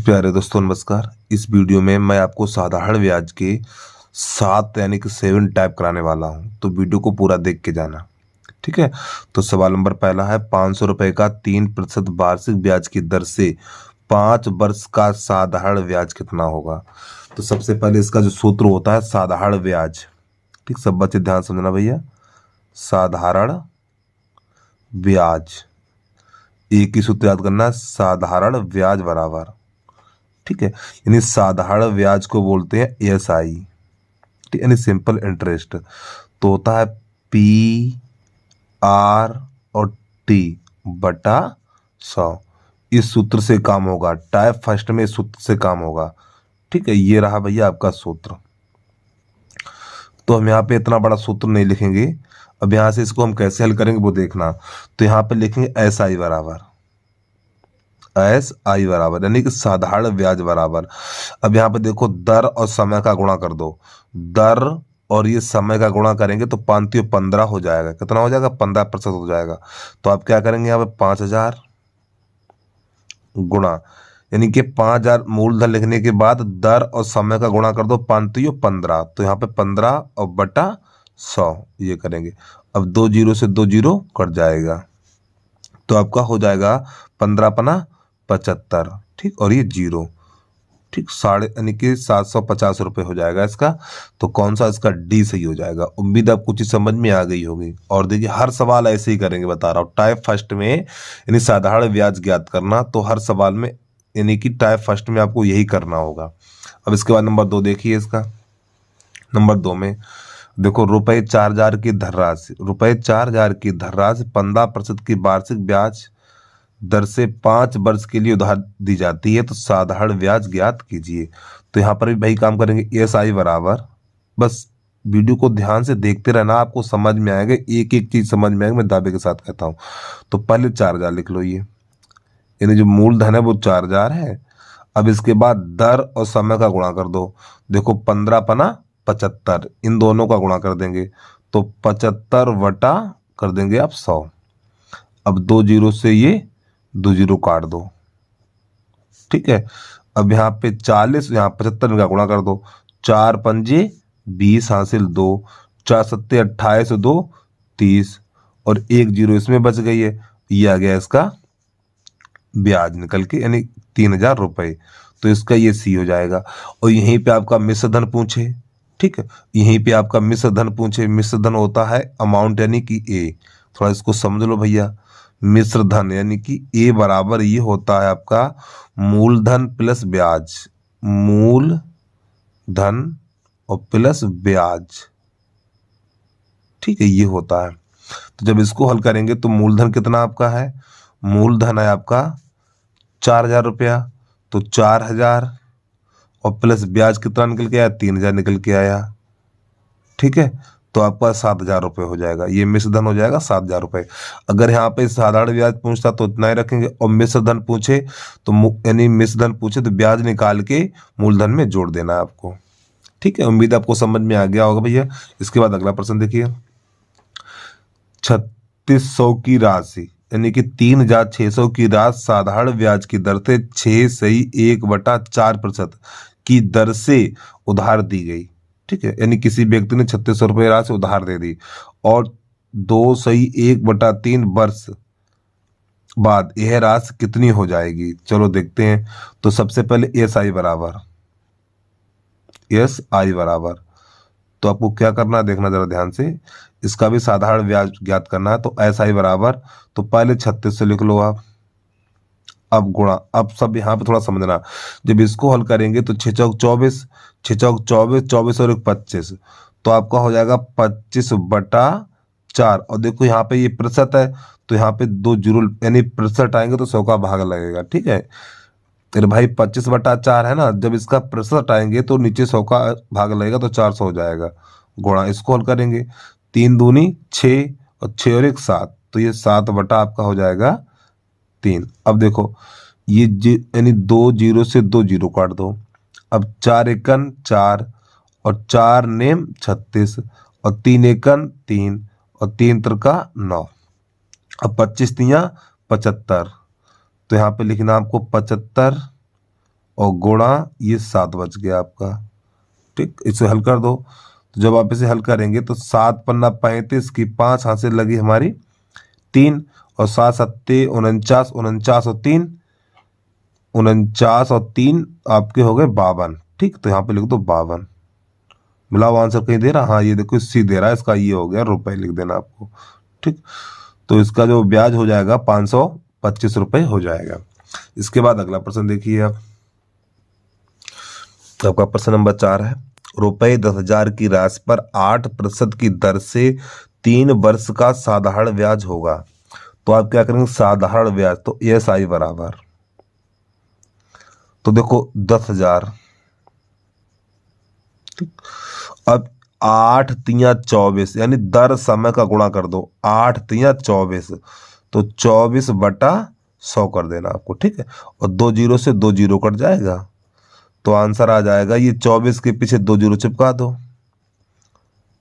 प्यारे दोस्तों नमस्कार। इस वीडियो में मैं आपको साधारण ब्याज के 7 यानी कि 7 टाइप कराने वाला हूं, तो वीडियो को पूरा देख के जाना। ठीक है। तो सवाल नंबर पहला है 500 रुपए का 3% वार्षिक ब्याज की दर से 5 वर्ष का साधारण ब्याज कितना होगा। तो सबसे पहले इसका जो सूत्र होता है साधारण ब्याज। ठीक, सब बच्चे ध्यान समझना भैया। साधारण ब्याज, एक ही सूत्र याद करना है, साधारण ब्याज बराबर, ठीक है, यानी साधारण ब्याज को बोलते हैं एएसआई, ठीक, यानी सिंपल इंटरेस्ट। तो होता है पी आर और टी बटा 100। इस सूत्र से काम होगा, टाइप फर्स्ट में इस सूत्र से काम होगा। ठीक है, ये रहा भैया आपका सूत्र। तो हम यहाँ पे इतना बड़ा सूत्र नहीं लिखेंगे। अब यहाँ से इसको हम कैसे हल करेंगे वो देखना। तो यहाँ पे लिखेंगे एस आई बराबर, एस आई बराबर यानी कि साधारण ब्याज बराबर। अब यहाँ पे देखो दर और समय का गुणा कर दो। दर और ये समय का गुणा करेंगे तो 5×15 हो जाएगा। कितना हो जाएगा? 15% हो जाएगा। तो आप क्या करेंगे यहाँ पे 5000 गुणा, यानी कि 5000 मूलधन लिखने के बाद दर और समय का गुणा कर दो 5×15। तो यहाँ पे 15 और बटा 100 ये करेंगे। अब 2 जीरो से 2 जीरो कट जाएगा, तो आपका हो जाएगा 15×5=75। ठीक, और ये जीरो, ठीक, साढ़े यानी कि 750 रुपये हो जाएगा इसका। तो कौन सा इसका डी सही हो जाएगा। उम्मीद आपको कुछ समझ में आ गई होगी। और देखिए हर सवाल ऐसे ही करेंगे, बता रहा हूँ। टाइप फर्स्ट में यानी साधारण ब्याज ज्ञात करना, तो हर सवाल में यानी कि टाइप फर्स्ट में आपको यही करना होगा। अब इसके बाद नंबर 2 देखिए इसका। नंबर 2 में देखो ₹4000 की धनराशि, ₹4000 की धनराशि 15% की वार्षिक ब्याज दर से 5 वर्ष के लिए उधार दी जाती है, तो साधारण ब्याज ज्ञात कीजिए। तो यहाँ पर भी वही काम करेंगे, एस आई बराबर। बस वीडियो को ध्यान से देखते रहना, आपको समझ में आएगा, एक एक चीज समझ में आएगी, मैं दावे के साथ कहता हूँ। तो पहले 4000 लिख लो, ये यानी जो मूलधन है वो 4000 है। अब इसके बाद दर और समय का गुणा कर दो। देखो 15×75, इन दोनों का गुणा कर देंगे तो 75 वटा कर देंगे आप 100। अब 2 जीरो से ये 2 जीरो काट दो। ठीक है, अब यहाँ पे 40, यहाँ 75 का गुणा कर दो। 4×5=20 हासिल 2, 4×7=28, 2 30, और 1 जीरो इसमें बच गई है। ये आ गया इसका ब्याज निकल के, यानी 3000 रुपये। तो इसका ये सी हो जाएगा। और यहीं पे आपका मिश्र धन पूछे, ठीक है, यहीं पे आपका मिश्र धन पूछे। मिश्र धन होता है अमाउंट यानी कि ए, थोड़ा इसको समझ लो भैया। मिश्र धन यानी कि ए बराबर ये होता है आपका मूलधन प्लस ब्याज, मूल धन और प्लस ब्याज। ठीक है, ये होता है। तो जब इसको हल करेंगे तो मूलधन कितना आपका है? मूलधन है आपका 4000 रुपया, तो 4000 और प्लस ब्याज कितना निकल के आया? 3000 निकल के आया। ठीक है, तो आपका 7000 रुपये हो जाएगा। ये मिश्र धन हो जाएगा 7000 रुपये। अगर यहाँ पे साधारण ब्याज पूछता तो इतना ही रखेंगे, और मिश्र धन पूछे तो यानी मिश्र धन पूछे तो ब्याज निकाल के मूलधन में जोड़ देना है आपको। ठीक है, उम्मीद आपको समझ में आ गया होगा भैया। इसके बाद अगला प्रश्न देखिए। 3600 की राशि यानी कि 3600 की राशि साधारण ब्याज की दर से 6.1/4% की दर से उधार दी गई। ठीक है, यानी किसी व्यक्ति ने 3600 रुपये राशि उधार दे दी, और 2/1/3 वर्ष बाद यह राशि कितनी हो जाएगी। चलो देखते हैं। तो सबसे पहले एस आई बराबर, एस आई बराबर, तो आपको क्या करना है देखना जरा ध्यान से। इसका भी साधारण ब्याज ज्ञात करना है। तो एस आई बराबर, तो पहले 36 से लिख लो आप। अब गुणा, अब सब यहाँ पे थोड़ा समझना। जब इसको हल करेंगे तो 6×4=24, 6×4=24, 24 और 1 25, तो आपका हो जाएगा 25/4। और देखो यहाँ पे ये प्रतिशत है, तो यहाँ पे 2 जीरो यानी प्रतिशत आएंगे तो 100 का भाग लगेगा। ठीक है, अरे भाई 25/4 है ना, जब इसका प्रतिशत आएंगे तो नीचे 100 का भाग लगेगा तो 400 हो जाएगा। गुणा, इसको हल करेंगे 3 दूनी 6, और 6 और 1 7, तो ये 7 बटा आपका हो जाएगा 3। अब देखो ये यानी 2 जीरो से 2 जीरो काट दो। अब 4×1 4, और 4 नेम 36, और 3×1 3, और 3×3 9। अब 25×3 75, तो यहाँ पे लिखना आपको 75 और गुणा ये 7 बच गया आपका। ठीक, इसे हल कर दो। तो जब आप इसे हल करेंगे तो 7 पन्ना 35 की 5 हाथ से लगी हमारी 3 और 7 सत्ते 49, 49 और 3 49 और 3 आपके हो गए 52। ठीक, तो यहाँ पे लिख दो 52। मिलाओ आंसर कहीं दे रहा, हाँ ये देखो सी दे रहा है, इसका ये हो गया रुपए लिख देना आपको। ठीक, तो इसका जो ब्याज हो जाएगा 525 रुपए हो जाएगा। इसके बाद अगला प्रश्न देखिए आप। आपका प्रश्न नंबर 4 है, रुपए 10,000 की राशि पर 8% की दर से 3 वर्ष का साधारण ब्याज होगा। तो आप क्या करेंगे, साधारण ब्याज तो ESI बराबर, तो देखो 10,000। ठीक, अब 8 तिया 24 यानी दर समय का गुणा कर दो, 8 तिया 24 तो 24/100 कर देना आपको। ठीक है, और 2 जीरो से 2 जीरो कट जाएगा तो आंसर आ जाएगा, ये 24 के पीछे 2 जीरो चिपका दो।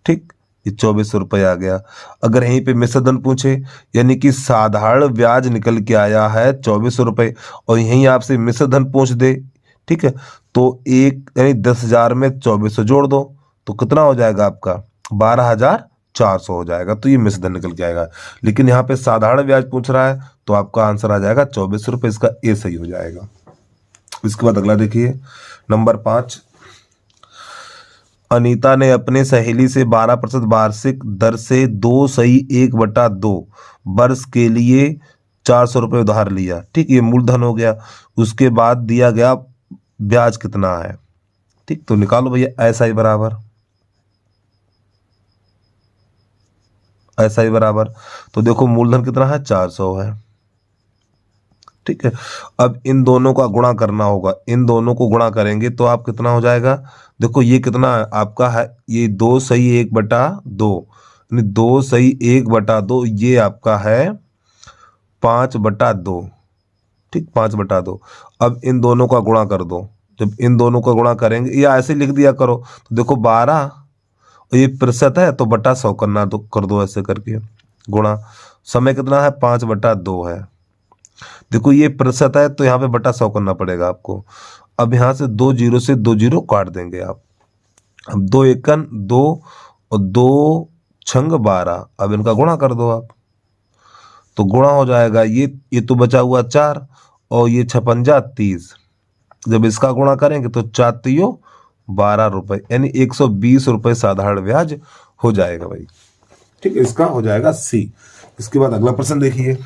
ठीक, ये 24 रुपये आ गया। अगर यहीं पे मिश्रधन पूछे यानी कि साधारण ब्याज निकल के आया है 24 रुपये और यहीं आपसे मिश्रधन पूछ दे, ठीक है, तो एक यानी 10,000 में 24 जोड़ दो तो कितना हो जाएगा आपका 12,400 हो जाएगा। तो ये मिश्रधन निकल के आएगा, लेकिन यहाँ पे साधारण ब्याज पूछ रहा है तो आपका आंसर आ जाएगा 24 रुपये, इसका ए सही हो जाएगा। इसके बाद अगला देखिए नंबर 5, अनीता ने अपने सहेली से 12% वार्षिक दर से 2/1/2 वर्ष के लिए 400 रुपये उधार लिया। ठीक, ये मूलधन हो गया। उसके बाद दिया गया ब्याज कितना है। ठीक, तो निकालो भैया, SI बराबर SI बराबर, तो देखो मूलधन कितना है 400 है। ठीक है, अब इन दोनों का गुणा करना होगा, इन दोनों को गुणा करेंगे तो आप कितना हो जाएगा, देखो ये कितना है आपका है, ये 2/1/2 यानी 2/1/2, ये आपका है 5/2। ठीक, 5/2। अब इन दोनों का गुणा कर दो, जब इन दोनों का गुणा करेंगे या ऐसे लिख दिया करो तो देखो 12 और ये प्रतिशत है तो बटा 100 करना, तो कर दो ऐसे करके गुणा। समय कितना है 5/2 है। देखो ये प्रतिशत है तो यहाँ पे बटा 100 करना पड़ेगा आपको। अब यहाँ से 2 जीरो से 2 जीरो काट देंगे आप। अब 2 एकन 2 और 2 छंग 12, अब इनका गुणा कर दो आप तो गुणा हो जाएगा, ये तो बचा हुआ 4 और ये 56 30। जब इसका गुणा करेंगे तो 4 तियो 12 रुपए यानी 120 रुपए साधारण ब्याज हो जाएगा भाई। ठीक है, इसका हो जाएगा सी। इसके बाद अगला प्रश्न देखिए।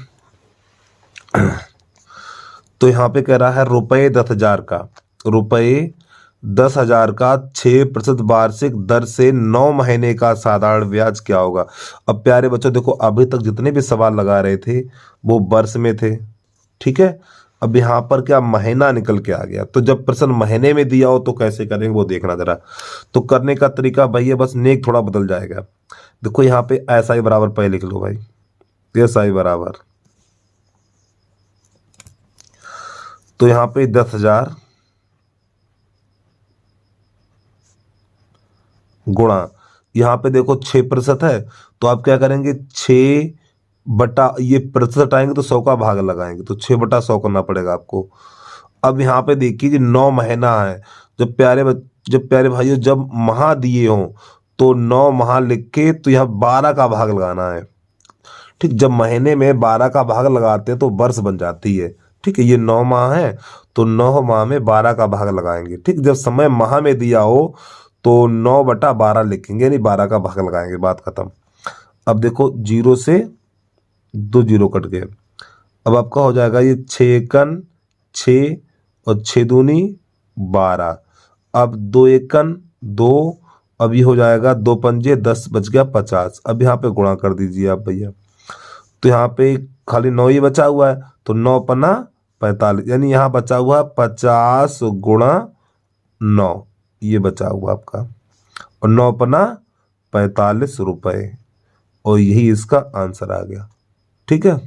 तो यहाँ पे कह रहा है रुपए 10,000 का 6% वार्षिक दर से 9 महीने का साधारण ब्याज क्या होगा। अब प्यारे बच्चों देखो, अभी तक जितने भी सवाल लगा रहे थे वो वर्ष में थे। ठीक है, अब यहाँ पर क्या महीना निकल के आ गया, तो जब प्रश्न महीने में दिया हो तो कैसे करेंगे वो देखना जरा। तो करने का तरीका भैया बस नेक थोड़ा बदल जाएगा। देखो यहाँ पे SI बराबर पहले लिख लो भाई, SI बराबर, तो यहाँ पे 10,000 गुणा, यहाँ पे देखो 6% है तो आप क्या करेंगे 6 बटा, ये प्रतिशत आएंगे तो 100 का भाग लगाएंगे तो 6/100 करना पड़ेगा आपको। अब यहाँ पे देखिए कि 9 महीना है। जब प्यारे भाइयों जब माह दिए हों तो 9 माह लिख के तो यहाँ 12 का भाग लगाना है। ठीक, जब महीने में 12 का भाग लगाते हैं तो वर्ष बन जाती है। ठीक है, ये 9 माह है तो 9 माह में 12 का भाग लगाएंगे। ठीक, जब समय माह में दिया हो तो 9/12 लिखेंगे यानी 12 का भाग लगाएंगे, बात खत्म। अब देखो 0 से 2 जीरो कट गए, अब आपका हो जाएगा ये 6 एकन 6 और 6 दूनी 12, अब 2 एकन 2, अब ये हो जाएगा 2 पंजे 10 बच गया 50। अब यहाँ पे गुणा कर दीजिए आप भैया, तो यहाँ पे खाली 9 ही बचा हुआ है तो 9 पन्ना 45 यानी यहाँ बचा हुआ 50 गुणा 9, ये बचा हुआ आपका, और 9 पन्ना 45 रुपए, और यही इसका आंसर आ गया। ठीक है,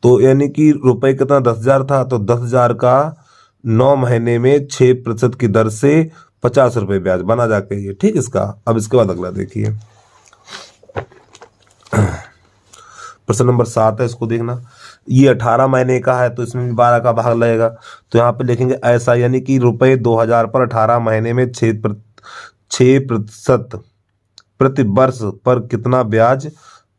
तो यानी कि रुपए कितना 10,000 था तो 10,000 का 9 महीने में 6% की दर से 50 रुपए ब्याज बना जाके ये। ठीक, इसका अब इसके बाद अगला देखिए प्रश्न नंबर 7 है, इसको देखना। ये 18 महीने का है तो इसमें भी 12 का भाग लगेगा। तो यहाँ पे लिखेंगे ऐसा, यानी कि रुपये 2000 पर 18 महीने में 6% प्रति वर्ष पर कितना ब्याज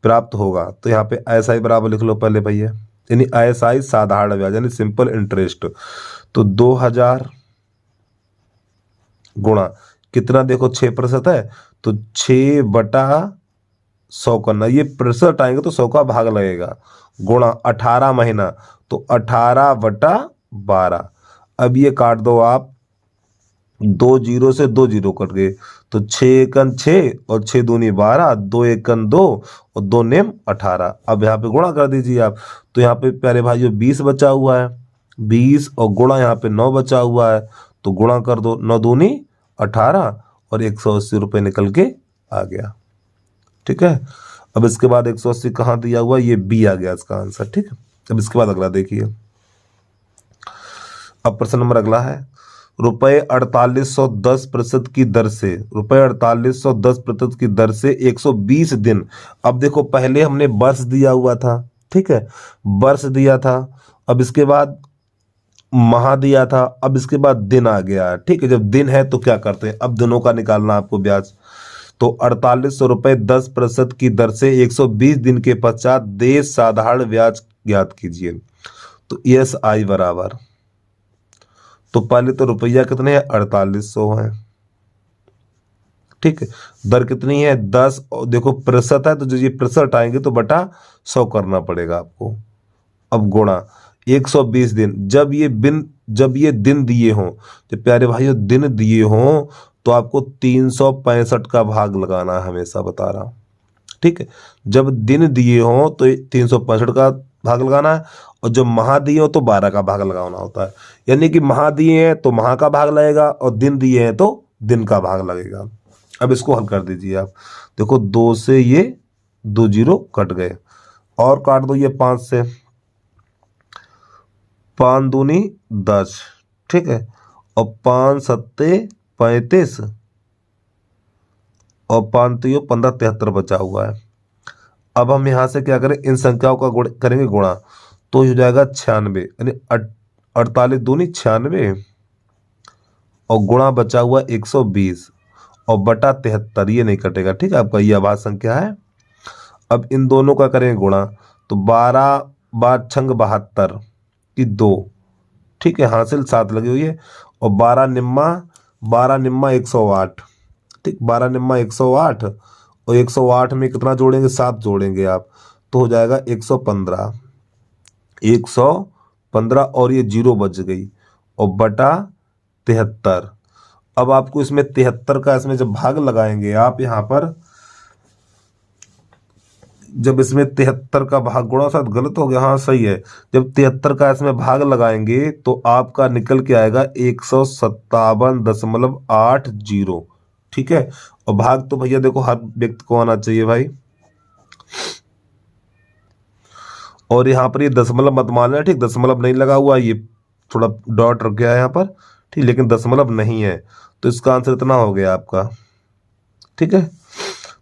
प्राप्त होगा। तो यहाँ पे ऐसा ही बराबर लिख लो पहले भैया, यानी ऐसा ही साधारण ब्याज यानी सिंपल इंटरेस्ट। तो 2000 गुणा कितना, देखो 6% है तो 6/100 करना, ये प्रतिशत आएंगे तो 100 का भाग लगेगा, गुणा 18 महीना तो 18/12। अब ये काट दो आप, 2 जीरो से 2 जीरो कट गए तो 6×6 और 6 दूनी 12, 2×1 2 और 2 नेम 18। अब यहाँ पे गुणा कर दीजिए आप। तो यहाँ पे प्यारे भाइयों 20 बचा हुआ है, 20 और गुणा यहाँ पे 9 बचा हुआ है, तो गुणा कर दो, 9 दूनी 18 और 180 रुपये निकल के आ गया। ठीक है, अब इसके बाद 180 कहाँ दिया हुआ, ये बी आ गया इसका आंसर। ठीक है, अब इसके बाद अगला देखिए। अब प्रश्न नंबर अगला है, रुपये 4810% की दर से, रुपये 4810% की दर से 120 दिन। अब देखो पहले हमने वर्ष दिया हुआ था, ठीक है, वर्ष दिया था, अब इसके बाद माह दिया था, अब इसके बाद दिन आ गया। ठीक है, जब दिन है तो क्या करते हैं, अब दिनों का निकालना आपको ब्याज। तो 4800 रुपये 10% की दर से 120 दिन के पश्चात देय साधारण ब्याज ज्ञात कीजिए। तो एस आई बराबर, तो पहले तो रुपया कितने हैं, 4800 है। ठीक है, दर कितनी है 10, और देखो प्रतिशत है तो जो ये प्रतिशत आएंगे तो बटा 100 करना पड़ेगा आपको। अब गुणा 120 दिन, जब ये दिन दिए हों, जब प्यारे भाइयों दिन दिए हों तो आपको 365 का भाग लगाना है, हमेशा बता रहा हूं। ठीक है, जब दिन दिए हों तो 365 का भाग लगाना है, और जब माह दिए हो तो 12 का भाग लगाना होता है। यानी कि माह दिए हैं तो माह का भाग लगेगा और दिन दिए हैं तो दिन का भाग लगेगा। अब इसको हल कर दीजिए आप, देखो 2 से ये 2 जीरो कट गए, और काट दो ये 5 से, 5 दूनी 10, ठीक है, और 5 सत्ते 35 और 5 तो 15, 73 बचा हुआ है। अब हम यहां से क्या करें, इन संख्याओं का करेंगे गुणा, तो हो जाएगा 96, यानी 48 दूनी 96 और गुणा बचा हुआ 120 और बटा 73, ये नहीं कटेगा। ठीक है, आपका ये आभाज्य संख्या है। अब इन दोनों का करेंगे गुणा, तो 12 बार छंग 72 की 2, ठीक है, हासिल 7 लगी हुई है, और 12 निम्मा 108। ठीक, 12 निम्मा 108 और 108 में कितना जोड़ेंगे, 7 जोड़ेंगे आप, तो हो जाएगा 115 और ये 0 बच गई और बटा 73। अब आपको इसमें 73 का, इसमें जब भाग लगाएंगे आप, यहाँ पर जब इसमें 73 का भाग, गुणा साथ गलत हो गया, हाँ सही है, जब 73 का इसमें भाग लगाएंगे तो आपका निकल के आएगा 157.80। ठीक है, और भाग तो भैया देखो हर व्यक्ति को आना चाहिए भाई, और यहाँ पर ये दशमलव मत मान लेना। ठीक, दशमलव नहीं लगा हुआ, ये थोड़ा डॉट रख गया है यहाँ पर, ठीक, लेकिन दशमलव नहीं है, तो इसका आंसर इतना हो गया आपका। ठीक है,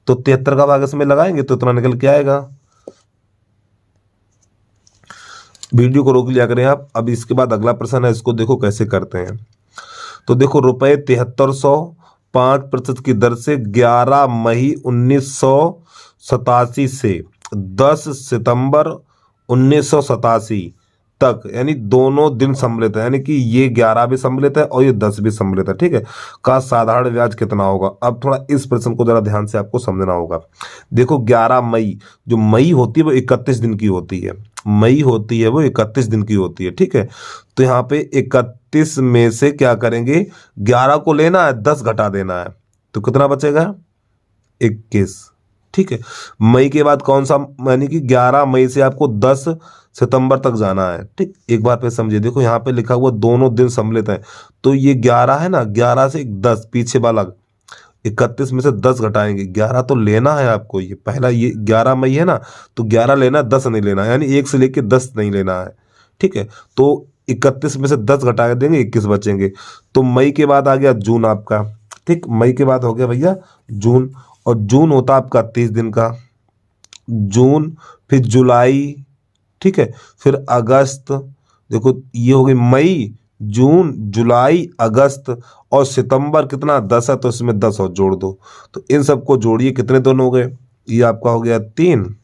तो 73 का भाग इसमें लगाएंगे तो इतना निकल के आएगा। वीडियो को रोक लिया करें आप। अब इसके बाद अगला प्रश्न है, इसको देखो कैसे करते हैं। तो देखो रुपये 7300 5% की दर से 11 मई 1987 से 10 सितंबर 1987 तक, यानी दोनों दिन सम्मिलित है, यानी कि ये 11 भी सम्मिलित है और ये 10 भी सम्मिलित है, ठीक है, का साधारण ब्याज कितना होगा। अब थोड़ा इस प्रश्न को जरा ध्यान से आपको समझना होगा। देखो 11 मई, जो मई होती है वो 31 दिन की होती है, मई होती है वो 31 दिन की होती है, ठीक है, तो यहाँ पे 31 में से क्या करेंगे, 11 को लेना है, 10 घटा देना है, तो कितना बचेगा 21। ठीक है, मई के बाद कौन सा, यानी कि 11 मई से आपको 10 सितंबर तक जाना है। ठीक, एक बार फिर समझिए, देखो यहाँ पे लिखा हुआ दोनों दिन सम्मिलित हैं, तो ये 11 है ना, 11 से 10 पीछे वाला 31 में से 10 घटाएंगे, 11 तो लेना है आपको, ये पहला ये 11 मई है ना, तो 11 लेना, 10 नहीं लेना, यानी 1 से लेके 10 नहीं लेना है। ठीक है, तो 31 में से 10 घटा देंगे, 21 बचेंगे। तो मई के बाद आ गया जून आपका। ठीक, मई के बाद हो गया भैया जून, और जून होता आपका 30 दिन का, जून, फिर जुलाई, ठीक है। फिर अगस्त, देखो ये हो गई मई, जून, जुलाई, अगस्त, और सितंबर कितना 10 है, तो इसमें 10 और जोड़ दो। तो इन सबको जोड़िए, कितने दिन हो गए, ये आपका हो गया 3,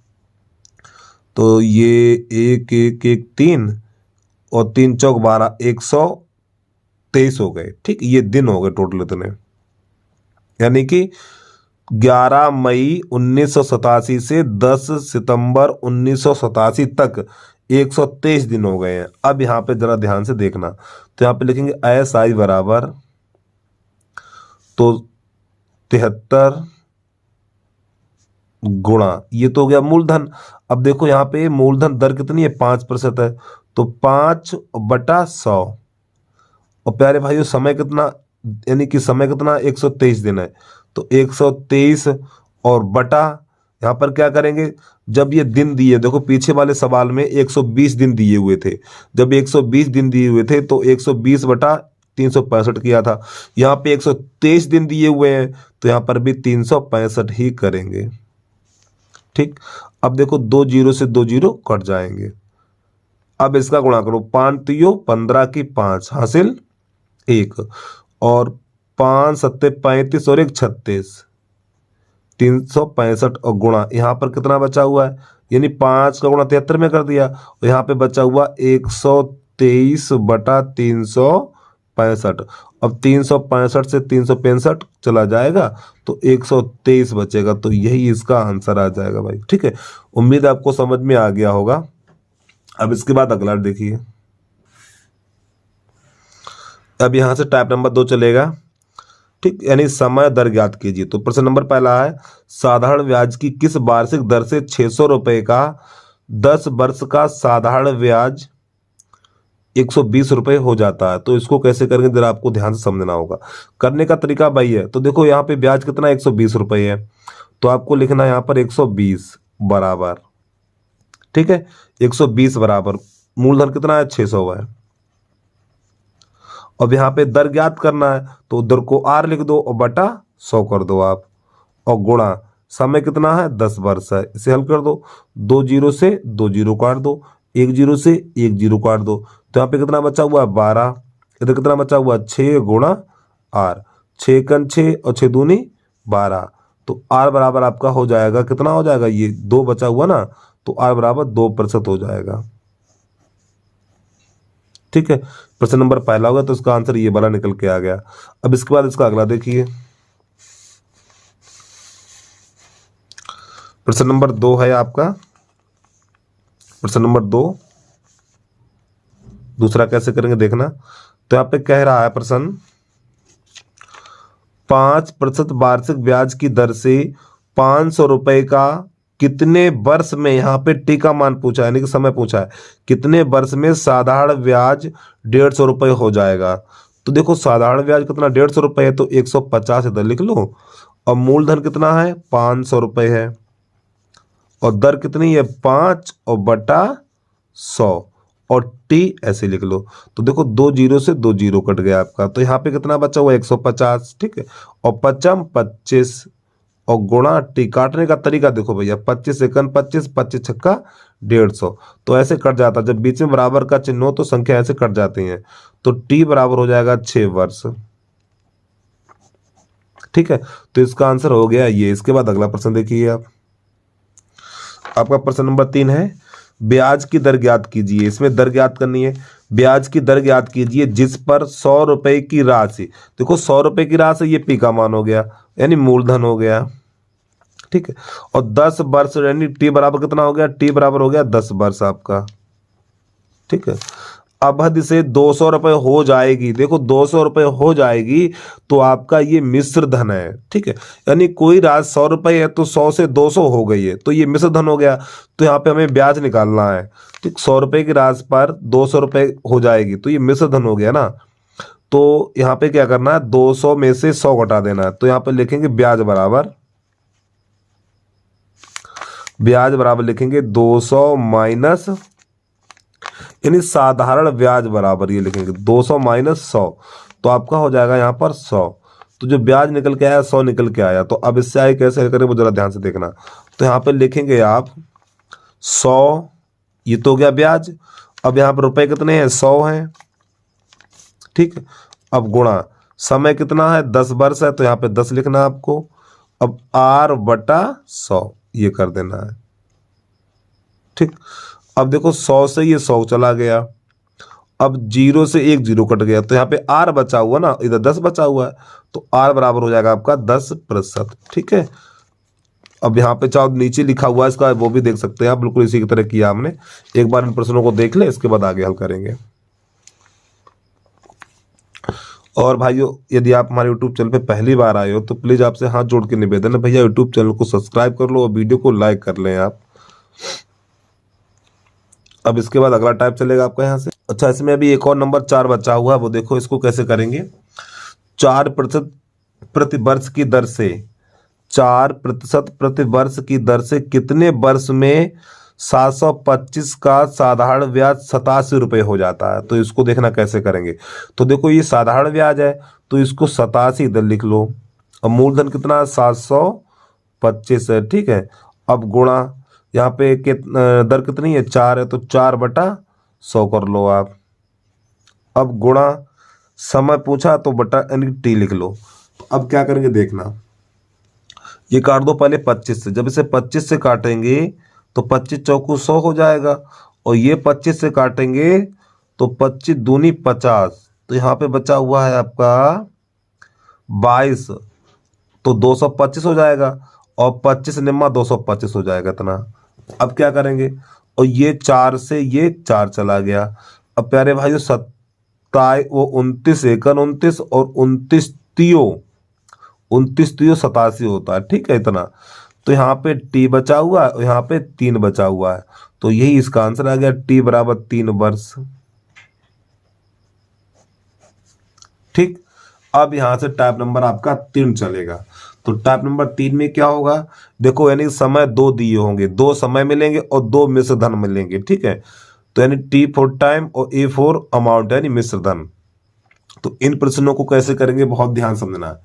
तो ये 1 1 1 3 और 3 चौक 12, 123 हो गए। ठीक, ये दिन हो गए टोटल इतने, यानी कि 11 मई 1987 से 10 सितंबर 1987 तक 123 दिन हो गए हैं। अब यहाँ पे जरा ध्यान से देखना, तो यहाँ पे लिखेंगे SI बराबर, तो 73 गुणा, ये तो हो गया मूलधन। अब देखो यहाँ पे मूलधन दर कितनी है, 5% है, तो 5/100। और प्यारे भाइयों समय कितना, यानी कि समय कितना 123 दिन है, तो 123 और बटा, यहाँ पर क्या करेंगे, जब ये दिन दिए, देखो पीछे वाले सवाल में 120 दिन दिए हुए थे, जब 120 दिन दिए हुए थे तो 120/365 किया था। यहाँ पे 123 दिन दिए हुए हैं, तो यहाँ पर भी 365 ही करेंगे। ठीक, अब देखो 2 जीरो से 2 जीरो कट जाएंगे। अब इसका गुणा करो, 5 तियो 15 की 5 हासिल 1, और 5 सत्ते 35 और 1 36, 365 और गुणा, यहाँ पर कितना बचा हुआ है, यानी 5 का गुणा 73 में कर दिया, और यहाँ पे बचा हुआ 123/365। अब 365 से 365 चला जाएगा तो 123 बचेगा, तो यही इसका आंसर आ जाएगा भाई। ठीक है, उम्मीद है आपको समझ में आ गया होगा। अब इसके बाद अगला देखिए, अब यहां से टाइप नंबर 2 चलेगा। ठीक, यानी समय दर ज्ञात कीजिए। तो प्रश्न नंबर पहला है, साधारण ब्याज की किस वार्षिक दर से 600 रुपए का 10 वर्ष का साधारण ब्याज 120 रुपए हो जाता है। तो इसको कैसे करेंगे जरा आपको ध्यान से समझना होगा। करने का तरीका भाई है, तो देखो यहाँ पे ब्याज कितना 120 रुपए है, तो आपको लिखना है यहाँ पर 120 बराबर, ठीक है, 120 बराबर मूलधन कितना है 600 है। अब यहाँ पे दर ज्ञात करना है, तो दर को R लिख दो और बटा 100 कर दो आप, और गुणा समय कितना है 10 वर्ष है, इसे हल कर दो। 2 जीरो से 2 जीरो काट दो, 1 जीरो से 1 जीरो काट दो, तो यहाँ पे कितना बचा हुआ है 12, इधर कितना बचा हुआ 6 गुणा R, 6 कन 6 और 6 दूनी 12, तो R बराबर आपका हो जाएगा, कितना हो जाएगा, ये 2 बचा हुआ ना, तो R बराबर 2% हो जाएगा। ठीक है, प्रश्न नंबर पहला होगा तो इसका आंसर ये वाला निकल के आ गया। अब इसके बाद इसका अगला देखिए, प्रश्न नंबर 2 है आपका। प्रश्न नंबर 2 दूसरा कैसे करेंगे देखना। तो यहाँ पे कह रहा है प्रश्न, 5% वार्षिक ब्याज की दर से 500 रुपए का कितने वर्ष में, यहाँ पे टी का मान पूछा है, यानी कि समय पूछा है, कितने वर्ष में साधारण ब्याज 150 रुपए हो जाएगा। तो देखो साधारण ब्याज कितना 150 रुपए है, तो 150 इधर लिख लो, और मूलधन कितना है 500 रुपए है, और दर कितनी है 5 और बटा 100, और टी ऐसे लिख लो। तो देखो 2 जीरो से 2 जीरो कट गया आपका, तो यहाँ पे कितना बचा हुआ 150, ठीक है, और 55 25 और गुणा टी। काटने का तरीका देखो भैया, 25 एकन 25, 25 छक्का 150, तो ऐसे कट जाता है। जब बीच में बराबर का चिन्ह हो तो संख्या ऐसे कट जाती है, तो टी बराबर हो जाएगा 6 वर्ष। ठीक है, तो इसका आंसर हो गया ये। इसके बाद अगला प्रश्न देखिए आप, आपका प्रश्न नंबर 3 है, ब्याज की दर ज्ञात कीजिए। इसमें दर ज्ञात करनी है, ब्याज की दर ज्ञात कीजिए जिस पर 100 रुपए की राशि, देखो 100 रुपए की राशि ये पी का मान हो गया, यानी मूलधन हो गया, ठीक है, और 10 वर्ष यानी टी बराबर कितना हो गया, टी बराबर हो गया 10 वर्ष आपका। ठीक है, अब हद से 200 रुपए हो जाएगी, देखो 200 रुपए हो जाएगी तो आपका ये मिश्र धन है। ठीक है, यानी कोई राशि 100 रुपए है तो 100 से 200 हो गई है, तो ये मिश्र धन हो गया। तो यहाँ पे हमें ब्याज निकालना है, ठीक, 100 रुपए की राशि पर 200 रुपए हो जाएगी, तो ये मिश्र धन हो गया ना। तो यहाँ पे क्या करना है, 200 में से 100 घटा देना है, तो यहाँ पे लिखेंगे ब्याज बराबर, ब्याज बराबर लिखेंगे 200 माइनस, यानी साधारण ब्याज बराबर ये लिखेंगे 200 माइनस 100, तो आपका हो जाएगा यहाँ पर 100। तो जो ब्याज निकल के आया 100 निकल के आया, तो अब इससे आगे कैसे करें वो जरा ध्यान से देखना। तो यहाँ पे लिखेंगे आप 100 ये तो हो गया ब्याज। अब यहाँ पर रुपए कितने हैं, 100 हैं, ठीक है। अब गुणा समय कितना है, 10 वर्ष है, तो यहाँ पे 10 लिखना है आपको। अब R/100 ये कर देना है, ठीक। अब देखो 100 से ये 100 चला गया, अब 0 से एक 0 कट गया, तो यहाँ पे R बचा हुआ ना, इधर 10 बचा हुआ है, तो R बराबर हो जाएगा आपका 10%, ठीक है। अब यहाँ पे चाहो नीचे लिखा हुआ है इसका, वो भी देख सकते हैं आप, बिल्कुल इसी की तरह किया हमने। एक बार इन प्रश्नों को देख ले, इसके बाद आगे हल करेंगे। और भाइयों, यदि आप हमारे यूट्यूब चैनल पे पहली बार आए हो तो प्लीज आपसे हाथ जोड़ के निवेदन है, भैया यूट्यूब चैनल को सब्सक्राइब कर लो और वीडियो को लाइक कर लें आप। अब इसके बाद अगला टाइप चलेगा आपका यहाँ से। अच्छा, इसमें अभी एक और नंबर 4 बचा हुआ है, वो देखो इसको कैसे करेंगे। 4% प्रति वर्ष की दर से, 4% प्रति वर्ष की दर से कितने वर्ष में 725 का साधारण ब्याज 87 रुपये हो जाता है। तो इसको देखना कैसे करेंगे। तो देखो ये साधारण ब्याज है, तो इसको 87 इधर लिख लो। अब मूलधन कितना, 725 है, ठीक है। अब गुणा यहाँ पे दर कितनी है, 4 है, तो 4/100 कर लो आप। अब गुणा समय पूछा तो बटा यानी टी लिख लो। अब क्या करेंगे देखना, ये काट दो पहले 25 से। जब इसे 25 से काटेंगे तो 25 चौकू 100 हो जाएगा, और ये 25 से काटेंगे तो 25 दूनी 50, तो यहाँ पे बचा हुआ है आपका 22, तो 225 हो जाएगा, और 25 निम्मा 225 हो जाएगा इतना। अब क्या करेंगे, और ये 4 से ये 4 चला गया। अब प्यारे भाइयों, 29 एकन 29 और 29 तियो 87 होता है, ठीक है इतना। तो यहाँ पे टी बचा हुआ है और यहाँ पे 3 बचा हुआ है, तो यही इसका आंसर आ गया, टी बराबर 3 वर्ष, ठीक। अब यहां से टाइप नंबर आपका 3 चलेगा। तो टाइप नंबर 3 में क्या होगा, देखो यानी समय 2 दिए होंगे, 2 समय मिलेंगे और 2 मिश्र धन मिलेंगे, ठीक है। तो यानी टी फॉर टाइम और ए फॉर अमाउंट यानी मिश्र धन। तो इन प्रश्नों को कैसे करेंगे बहुत ध्यान समझना है।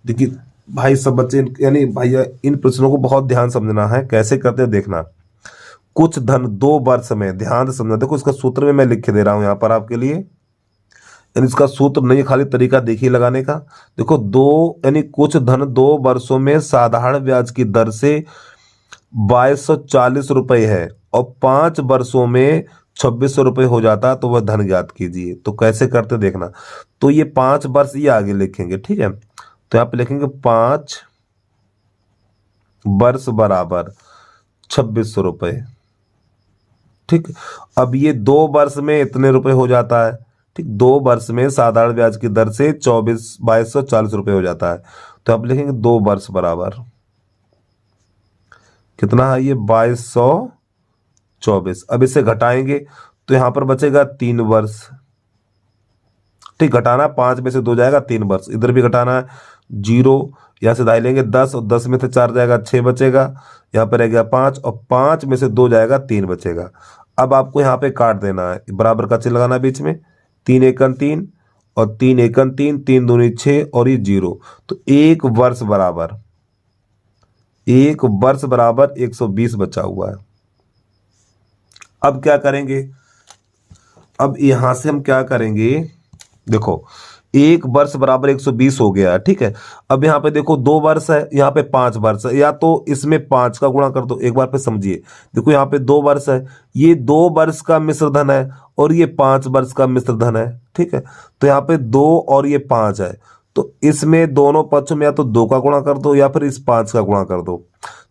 देखिए भाई सब बच्चे, यानी भैया इन प्रश्नों को बहुत ध्यान समझना है, कैसे करते हैं देखना। कुछ धन 2 वर्ष में, ध्यान से समझना। देखो इसका सूत्र में मैं लिख के दे रहा हूं यहाँ पर आपके लिए, यानी इसका सूत्र नहीं, खाली तरीका देखिए लगाने का। देखो 2 यानी कुछ धन 2 वर्षों में साधारण ब्याज की दर से 2240 रुपये है और 5 वर्षों में 2600 रुपये हो जाता, तो वह धन ज्ञात कीजिए। तो कैसे करते देखना। तो ये 5 वर्ष ये आगे लिखेंगे, ठीक है। तो यहाँ पे लिखेंगे 5 वर्ष बराबर 2600 रुपये, ठीक। अब ये 2 वर्ष में इतने रुपए हो जाता है, ठीक। 2 वर्ष में साधारण ब्याज की दर से 2240 रुपये हो जाता है। तो आप लिखेंगे 2 वर्ष बराबर कितना है, ये 2224। अब इसे घटाएंगे तो यहां पर बचेगा 3 वर्ष, ठीक। घटाना 5 में से 2 जाएगा 3 वर्ष, इधर भी घटाना है 0, यहां से दाई लेंगे 10 और 10 में से 4 जाएगा 6 बचेगा, यहाँ पर रह गया 5 और 5 में से 2 जाएगा 3 बचेगा। अब आपको यहाँ पे काट देना है, बराबर का चिन्ह लगाना बीच में, 3 एकन 3 और 3 एकन 3, 3 दूनी 6 और ये 0। तो 1 वर्ष बराबर 120 बचा हुआ है। अब क्या करेंगे, अब यहां से हम क्या करेंगे, देखो 1 वर्ष बराबर 120 हो गया, ठीक है। अब यहाँ पे देखो 2 वर्ष है, यहाँ पे 5 वर्ष है, या तो इसमें 5 का गुणा कर दो। एक बार पे समझिए, देखो यहाँ पे 2 वर्ष है, ये 2 वर्ष का मिश्र धन है और ये 5 वर्ष का मिश्र धन है, ठीक है। तो यहाँ पे 2 और ये 5 है, तो इसमें दोनों पक्षों में या तो 2 का गुणा कर दो या फिर इस 5 का गुणा कर दो।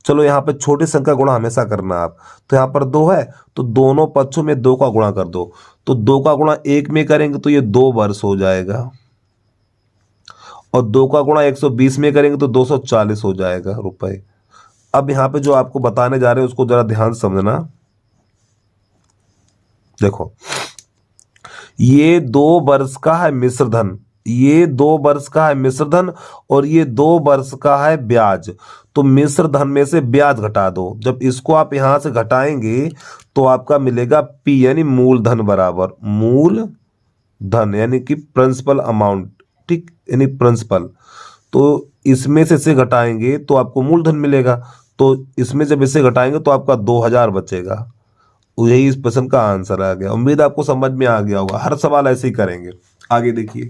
चलो यहाँ पे छोटी संख्या गुणा हमेशा करना आप, तो यहाँ पर 2 है तो दोनों पक्षों में 2 का गुणा कर दो। तो 2 का गुणा 1 में करेंगे तो ये 2 वर्ष हो जाएगा, और 2 का गुणा 120 में करेंगे तो 240 हो जाएगा रुपए। अब यहाँ पे जो आपको बताने जा रहे हैं उसको जरा ध्यान से समझना। देखो ये 2 वर्ष का है मिश्र धन, ये 2 वर्ष का है मिश्र धन और ये 2 वर्ष का है ब्याज। तो मिश्र धन में से ब्याज घटा दो। जब इसको आप यहां से घटाएंगे तो आपका मिलेगा पी यानी मूलधन बराबर मूल धन यानी कि प्रिंसिपल अमाउंट, ठीक, यानी प्रिंसिपल। तो इसमें से इसे घटाएंगे तो आपको मूलधन मिलेगा। तो इसमें जब इसे घटाएंगे तो आपका 2000 बचेगा यही इस प्रश्न का आंसर आ गया। उम्मीद आपको समझ में आ गया होगा, हर सवाल ऐसे ही करेंगे। आगे देखिए,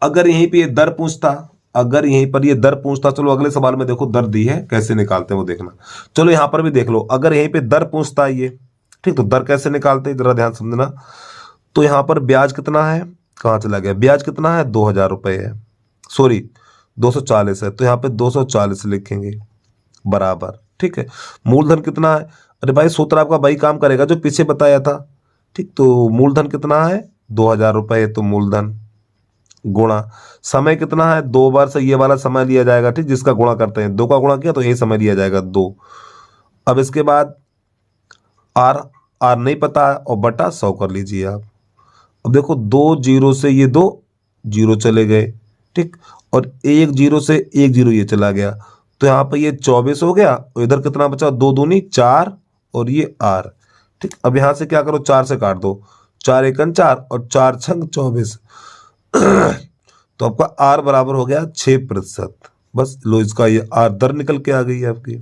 अगर यहीं पे ये दर पूछता, अगर यहीं पर ये दर पूछता, चलो अगले सवाल में देखो दर दी है, कैसे निकालते हैं वो देखना। चलो यहां पर भी देख लो, अगर यहीं पे दर पूछता है ये, ठीक, तो दर कैसे निकालते हैं जरा ध्यान समझना। तो यहां पर ब्याज कितना है, कहां चला गया, ब्याज कितना है, 2000 रुपए है, सॉरी 240 है, तो यहाँ पे 240 लिखेंगे बराबर, ठीक है। मूलधन कितना है, अरे भाई सूत्र आपका वही काम करेगा जो पीछे बताया था, ठीक। तो मूलधन कितना है, 2000 रुपए, तो मूलधन गुणा समय कितना है, 2 बार से ये वाला समय लिया जाएगा, ठीक, जिसका गुणा करते हैं, 2 का गुणा किया तो ये समय लिया जाएगा 2। अब इसके बाद आर, आर नहीं पता है, और बटा 100 कर लीजिए आप। अब देखो 2 जीरो से ये 2 जीरो चले गए, ठीक, और 1 जीरो से 1 जीरो ये चला गया, तो यहाँ पर ये 24 हो गया, और इधर कितना बचा, 2 दूनी 4, और ये आर, ठीक। अब यहाँ से क्या करो, 4 से काट दो, 4 एकन 4 और 4 छंग 24 तो आपका आर बराबर हो गया 6%। बस लो, इसका ये आर दर निकल के आ गई है आपकी,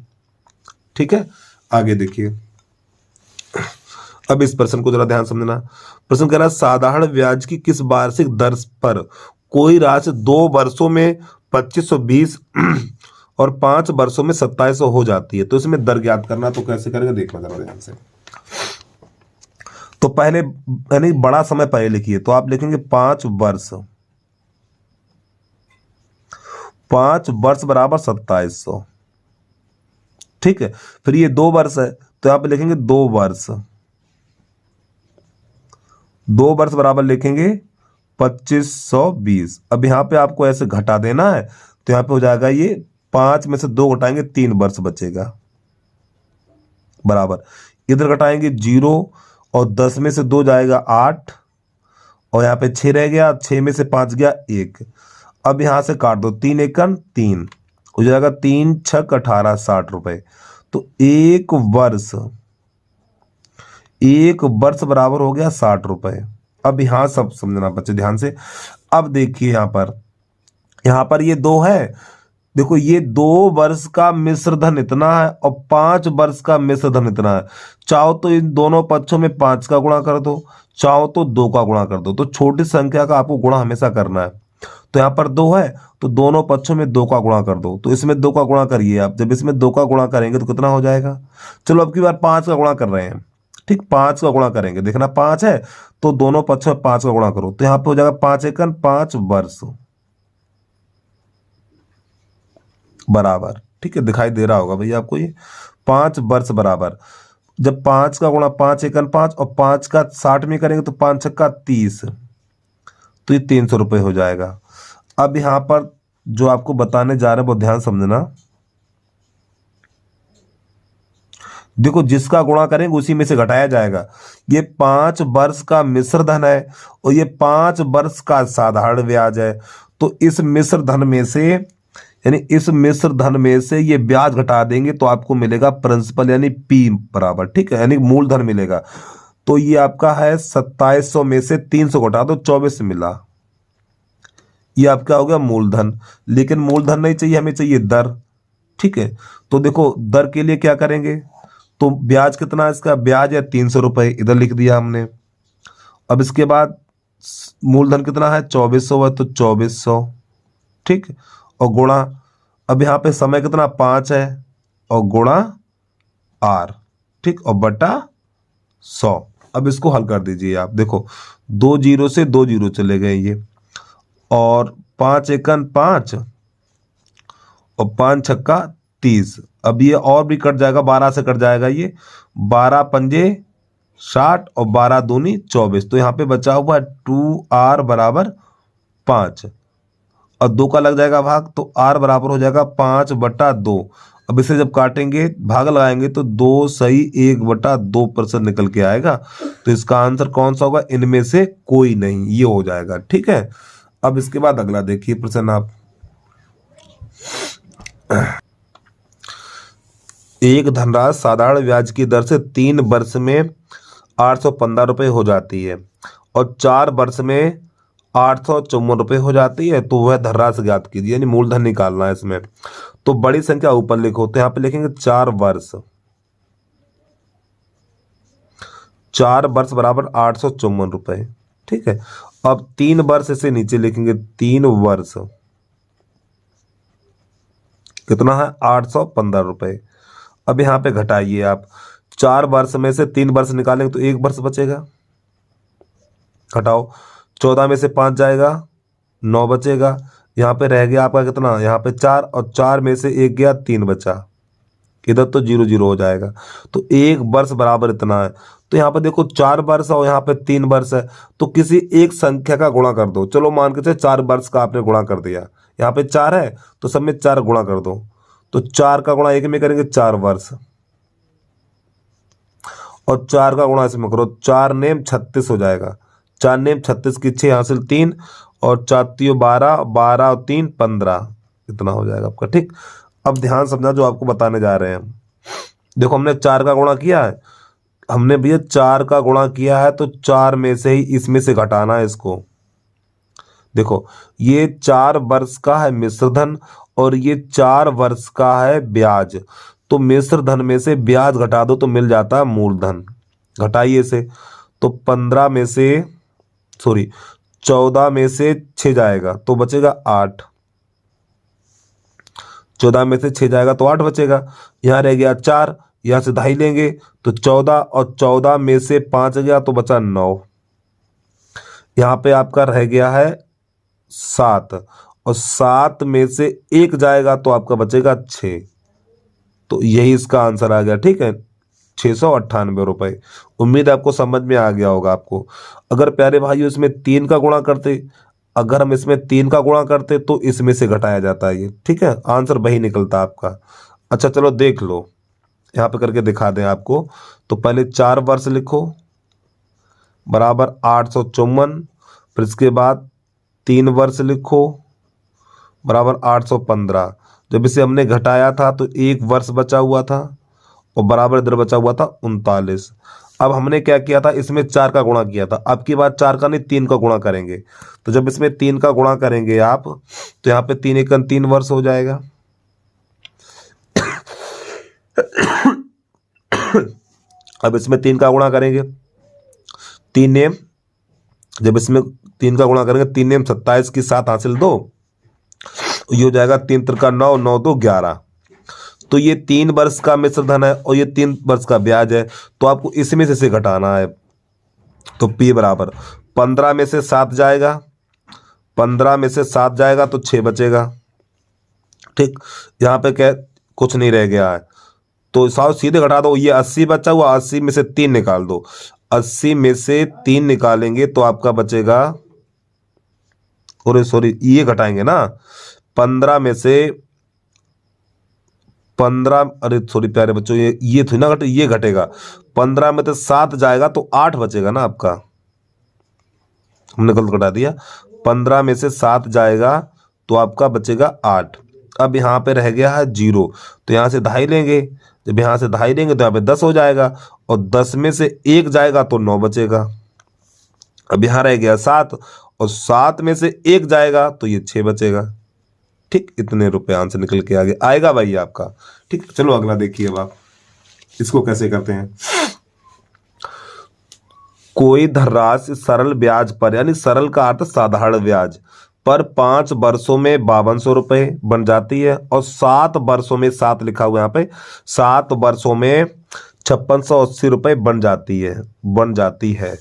ठीक है। आगे देखिए, अब इस प्रश्न को जरा ध्यान समझना। प्रश्न कह रहा है साधारण ब्याज की किस वार्षिक दर पर कोई राशि 2 वर्षों में 2520 और 5 वर्षों में 2700 हो जाती है, तो इसमें दर ज्ञात करना। तो कैसे करेंगे देखना जरा ध्यान से। तो पहले यानी बड़ा समय पहले लिखिए, तो आप लिखेंगे 5 वर्ष, 5 वर्ष बराबर 2700, ठीक है। फिर ये 2 वर्ष है, तो यहाँ पे लिखेंगे 2 वर्ष, 2 वर्ष बराबर लिखेंगे 2520। अब यहाँ पे आपको ऐसे घटा देना है, तो यहाँ पे हो जाएगा ये 5 में से 2 घटाएंगे 3 वर्ष बचेगा बराबर, इधर घटाएंगे 0 और 10 में से 2 जाएगा 8, और यहाँ पे 6 रह गया, 6 में से 5 गया 1। अब यहाँ से काट दो, 3 एकन 3 हो जाएगा, 3 छक 18 60 रुपए। तो एक वर्ष बराबर हो गया 60 रुपए। अब यहां सब समझना बच्चे ध्यान से। अब देखिए यहां पर ये 2 है, देखो ये 2 वर्ष का मिश्र धन इतना है और 5 वर्ष का मिश्र धन इतना है। चाहो तो इन दोनों पक्षों में 5 का गुणा कर दो, चाहो तो 2 का गुणा कर दो। तो छोटी संख्या का आपको गुणा हमेशा करना है। तो यहाँ पर 2 है, तो दोनों पक्षों में 2 का गुणा कर दो। तो इसमें 2 का गुणा करिए आप, जब इसमें 2 का गुणा करेंगे तो कितना हो जाएगा। चलो अब की बार 5 का गुणा कर रहे हैं, ठीक, 5 का गुणा करेंगे, देखना 5 है तो दोनों पक्षों में 5 का गुणा करो, तो यहाँ पे हो जाएगा 5 एकन 5 वर्ष बराबर, ठीक है, दिखाई दे रहा होगा भैया आपको ये 5 वर्ष बराबर। जब 5 का गुणा 5 एकन 5 और 5 का 60 में करेंगे तो 5 छक्का 30, तो ये 300 रुपये हो जाएगा। अब यहां पर जो आपको बताने जा रहे हैं वो ध्यान समझना। देखो जिसका गुणा करेंगे उसी में से घटाया जाएगा। ये 5 वर्ष का मिश्र धन है और ये 5 वर्ष का साधारण ब्याज है। तो इस मिश्र धन में से यानी इस मिश्र धन में से ये ब्याज घटा देंगे तो आपको मिलेगा प्रिंसिपल यानी पी बराबर, ठीक है, यानी मूलधन मिलेगा। तो ये आपका है 2700 में से 300 घटा दो 24 मिला, ये आपका हो गया मूलधन। लेकिन मूलधन नहीं चाहिए, हमें चाहिए दर, ठीक है। तो देखो दर के लिए क्या करेंगे, तो ब्याज कितना है इसका, ब्याज है 300 रुपये, इधर लिख दिया हमने। अब इसके बाद मूलधन कितना है 2400 है, तो 2400, ठीक, और गुणा, अब यहाँ पे समय कितना 5 है और गुणा आर, ठीक, और बटा 100। अब इसको हल कर दीजिए आप, देखो 2 जीरो से 2 जीरो चले गए ये, और 5 एकन 5 और 5 छक्का 30। अब ये और भी कट जाएगा, 12 से कट जाएगा ये, 12 पंजे 60 और 12 दूनी 24। तो यहाँ पे बचा हुआ 2r बराबर 5 और 2 का लग जाएगा भाग, तो r बराबर हो जाएगा 5 बटा 2। अब इसे जब काटेंगे भाग लगाएंगे तो 2 सही 1 बटा 2% निकल के आएगा। तो इसका आंसर कौन सा होगा, इनमें से कोई नहीं, ये हो जाएगा, ठीक है। अब इसके बाद अगला देखिए प्रश्न आप, एक धनराशि साधारण ब्याज की दर से 3 वर्ष में 815 रुपये हो जाती है और 4 वर्ष में 854 रुपये हो जाती है, तो वह धनराशि ज्ञात कीजिए, यानी मूलधन निकालना है इसमें। तो बड़ी संख्या ऊपर लिखो, तो यहाँ पे लिखेंगे 4 वर्ष, 4 वर्ष बराबर 854 रुपये। ठीक है, अब 3 वर्ष से नीचे लिखेंगे, 3 वर्ष कितना है 815 रुपये। अब यहाँ पे घटाइए आप, 4 वर्ष में से 3 वर्ष निकालेंगे तो 1 वर्ष बचेगा, घटाओ, 14 में से 5 जाएगा, 9 बचेगा, यहाँ पे रह गया आपका कितना, यहाँ पे 4, और 4 में से 1 गया, 3 बचा, इधर तो 0 0 हो जाएगा, तो 1 वर्ष बराबर इतना है। तो यहाँ पे देखो 4 वर्ष और यहाँ पे 3 वर्ष है, तो किसी एक संख्या का गुणा कर दो। चलो मान के चले 4 वर्ष का आपने गुणा कर दिया, यहाँ पे 4 है तो सब में 4 गुणा कर दो, तो 4 का गुणा 1 में करेंगे 4 वर्ष, और 4 का गुणा इसमें करो, 4 नेम 36 हो जाएगा, 4 नेम 36 की 6 हासिल 3, और 4 3 12, 12 और 3 15, इतना हो जाएगा आपका। ठीक, अब ध्यान समझना जो आपको बताने जा रहे हैं हम। देखो हमने 4 का गुणा किया है, हमने भैया 4 का गुणा किया है, तो 4 में से ही इसमें से घटाना है इसको। देखो ये 4 वर्ष का है मिश्र धन, और ये 4 वर्ष का है ब्याज, तो मिश्र धन में से ब्याज घटा दो तो मिल जाता है मूलधन। घटाइए से, तो 15 में से 14 में से 6 जाएगा तो बचेगा 8, 14 में से 6 जाएगा तो 8 बचेगा, यहाँ रह गया 4, यहाँ से दहाई लेंगे तो 14, और 14 में से 5 गया तो बचा 9, यहाँ पे आपका रह गया है 7, और 7 में से 1 जाएगा तो आपका बचेगा 6, तो यही इसका आंसर आ गया। ठीक है, 698 रुपये। उम्मीद है आपको समझ में आ गया होगा आपको। अगर प्यारे भाइयों इसमें 3 का गुणा करते, अगर हम इसमें 3 का गुणा करते तो इसमें से घटाया जाता है ये। ठीक है, आंसर वही निकलता आपका। अच्छा चलो देख लो, यहाँ पे करके दिखा दें आपको। तो पहले 4 वर्ष लिखो बराबर 854, फिर इसके बाद 3 वर्ष लिखो बराबर 815। जब इसे हमने घटाया था तो 1 वर्ष बचा हुआ था, और बराबर इधर बचा हुआ था 39। अब हमने क्या किया था, इसमें 4 का गुणा किया था, अब की बात 4 का नहीं 3 का गुणा करेंगे। तो जब इसमें 3 का गुणा करेंगे आप, तो यहाँ पे 3 एकम 3 वर्ष हो जाएगा। अब इसमें 3 का गुणा करेंगे, 3 नेम, जब इसमें 3 का गुणा करेंगे 3 नेम 27 की 7 हासिल 2, ये हो जाएगा 3 त्रिका 9, 9 2 11। तो ये 3 वर्ष का मिश्र धन है और ये 3 वर्ष का ब्याज है, तो आपको इसमें से घटाना है। तो P बराबर 15 में से 7 जाएगा, 15 में से 7 जाएगा तो 6 बचेगा। ठीक, यहाँ पे क्या कुछ नहीं रह गया है, तो साहब सीधे घटा दो, ये 80 बचा हुआ, 80 में से 3 निकाल दो, 80 में से 3 निकालेंगे तो आपका बचेगा, सॉरी ये घटाएंगे ना, 15 में से 15, अरे सॉरी प्यारे बच्चों, ये थोड़ी ना घटे, ये घटेगा, 15 में तो 7 जाएगा तो 8 बचेगा ना आपका, हमने गलत घटा दिया, 15 में से 7 जाएगा तो आपका बचेगा 8। अब यहाँ पे रह गया है 0, तो यहाँ से दहाई लेंगे, जब यहाँ से दहाई लेंगे तो यहाँ पे 10 हो जाएगा, और 10 में से 1 जाएगा तो 9 बचेगा। अब यहाँ रह गया 7, और 7 में से 1 जाएगा तो ये 6 बचेगा। ठीक, इतने रुपए आंसर निकल के आगे आएगा भाई आपका। ठीक, चलो अगला देखिए अब आप इसको कैसे करते हैं। कोई धनराशि सरल ब्याज पर, यानी सरल का अर्थ साधारण ब्याज पर 5 वर्षों में 5200 रुपये बन जाती है, और 7 वर्षों में 7 लिखा हुआ यहाँ पे, 7 वर्षों में 5680 रुपये बन जाती है।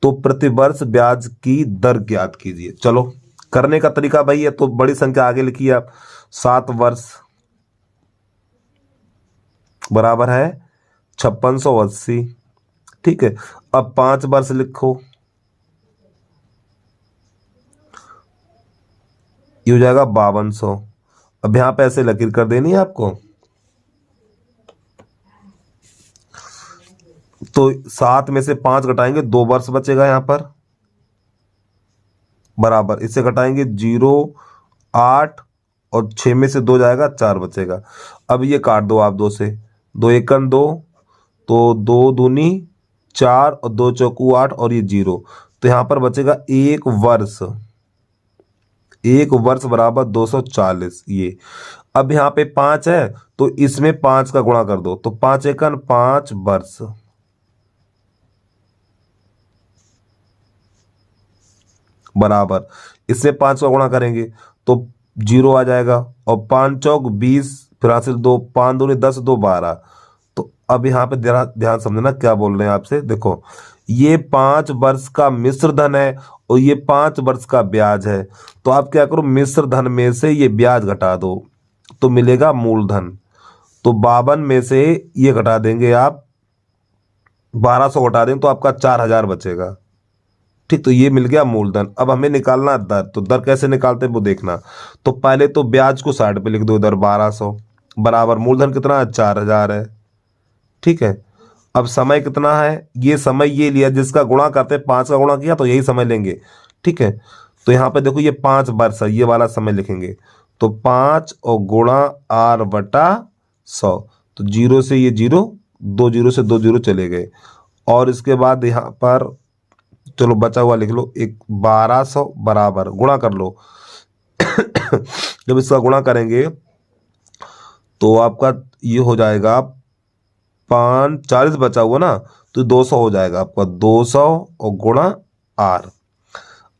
तो प्रतिवर्ष ब्याज की दर ज्ञात कीजिए। चलो करने का तरीका भाई है, तो बड़ी संख्या आगे लिखिए आप, 7 वर्ष बराबर है 5680। ठीक है, अब 5 वर्ष लिखो, ये हो जाएगा 5200। अब यहां पे ऐसे लकीर कर देनी है आपको, तो 7 में से 5 घटाएंगे 2 वर्ष बचेगा यहाँ पर, बराबर इससे घटाएंगे 0 8, और 6 में से 2 जाएगा 4 बचेगा। अब ये काट दो आप 2 से, 2 एकम 2, तो 2 दूनी 4 और 2 चौकू 8, और ये 0, तो यहाँ पर बचेगा 1 वर्ष, 1 वर्ष बराबर 240 ये। अब यहाँ पे 5 है तो इसमें 5 का गुणा कर दो, तो 5 एकम 5 वर्ष, बराबर, इससे 5 का गुणा करेंगे तो 0 आ जाएगा, और 5 चौक 20, फिर हासिल 2, 5 दूनी 10, 2 12। तो अब यहाँ पे ध्यान समझना क्या बोल रहे हैं आपसे। देखो ये 5 वर्ष का मिश्र धन है और ये 5 वर्ष का ब्याज है, तो आप क्या करो, मिश्र धन में से ये ब्याज घटा दो तो मिलेगा मूलधन। तो 52 में से ये घटा देंगे आप, 1200 घटा देंगे तो आपका 4000 बचेगा। ठीक, तो ये मिल गया मूलधन। अब हमें निकालना दर, तो दर कैसे निकालते हैं वो देखना। तो पहले तो ब्याज को साइड पे लिख दो, इधर 1200 बराबर मूलधन कितना है, 4000 है। ठीक है, अब समय कितना है, ये समय ये लिया जिसका गुणा करते हैं, 5 का गुणा किया तो यही समय लेंगे। ठीक है, तो यहाँ पे देखो ये 5 वर्ष है, ये वाला समय लिखेंगे। तो 5 और गुणा r बटा 100, तो 0 से ये 0, 2 0 से 2 0 चले गए। और इसके बाद यहाँ पर चलो बचा हुआ लिख लो, एक 1200 बराबर गुणा कर लो। जब इसका गुणा करेंगे तो आपका ये हो जाएगा 5 40 बचा हुआ ना, तो 200 हो जाएगा आपका, 200 और गुणा r।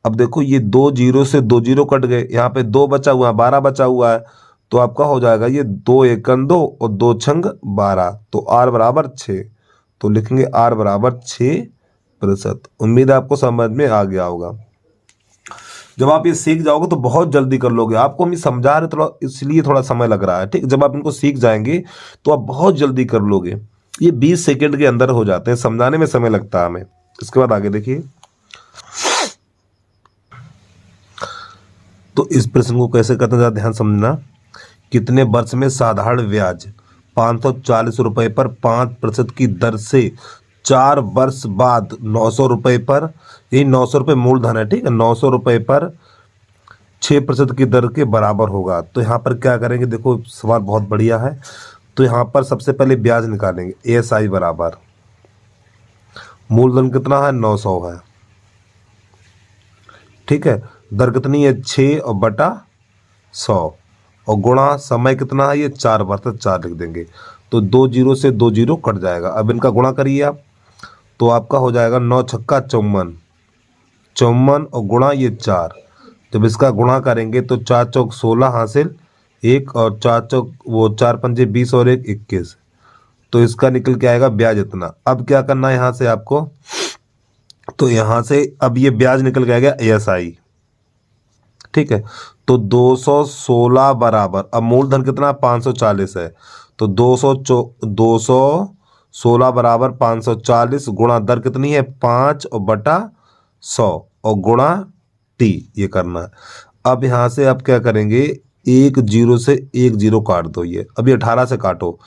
अब देखो ये 2 0 से 2 0 कट गए, यहाँ पे 2 बचा हुआ है, 12 बचा हुआ है, तो आपका हो जाएगा ये 2 एकन 2 और 2 छंग 12, तो r बराबर 6। तो लिखेंगे r बराबर 6%। उम्मीद है आपको समझ में आ गया होगा। जब आप ये सीख जाओगे तो बहुत जल्दी कर लोगे। आपको हम समझा रहे थोड़ा, इसलिए थोड़ा समय लग रहा है। ठीक, जब आप इनको सीख जाएंगे तो आप बहुत जल्दी कर लोगे। ये 20 सेकंड के अंदर हो जाते हैं, समझाने में समय लगता है हमें। इसके बाद आगे देखिए, तो इस प्रश्न को कैसे करते हैं ध्यान समझना। कितने वर्ष में साधारण ब्याज 540 रुपए पर 5% की दर से 4 वर्ष बाद 900 रुपए पर, यही 900 रुपये मूलधन है। ठीक है, 900 रुपये पर 6% की दर के बराबर होगा। तो यहाँ पर क्या करेंगे, देखो सवाल बहुत बढ़िया है। तो यहाँ पर सबसे पहले ब्याज निकालेंगे, ASI बराबर मूलधन कितना है, 900 है। ठीक है, दर कितनी है, 6 और बटा 100, और गुणा समय कितना है, ये 4 वर्ष, 4 लिख देंगे। तो 2 0 से 2 0 कट जाएगा। अब इनका गुणा करिए आप, तो आपका हो जाएगा 9 छक्का 54, 54 और गुणा ये 4। जब इसका गुणा करेंगे तो 4 चौक 16 हासिल 1, और 4 चौक वो 4 पंजे 20 और 1 21। तो इसका निकल के आएगा ब्याज इतना। अब क्या करना है यहाँ से आपको, तो यहाँ से अब ये ब्याज निकल के आएगा ASI। ठीक है, तो 216 बराबर, अब मूलधन कितना 540 है, तो 216 बराबर 540 गुणा दर कितनी है 5 और बटा 100 और गुणा T, ये करना है। अब यहाँ से आप क्या करेंगे, 1 0 से 1 0 काट दो ये। अब ये 18 से काटो,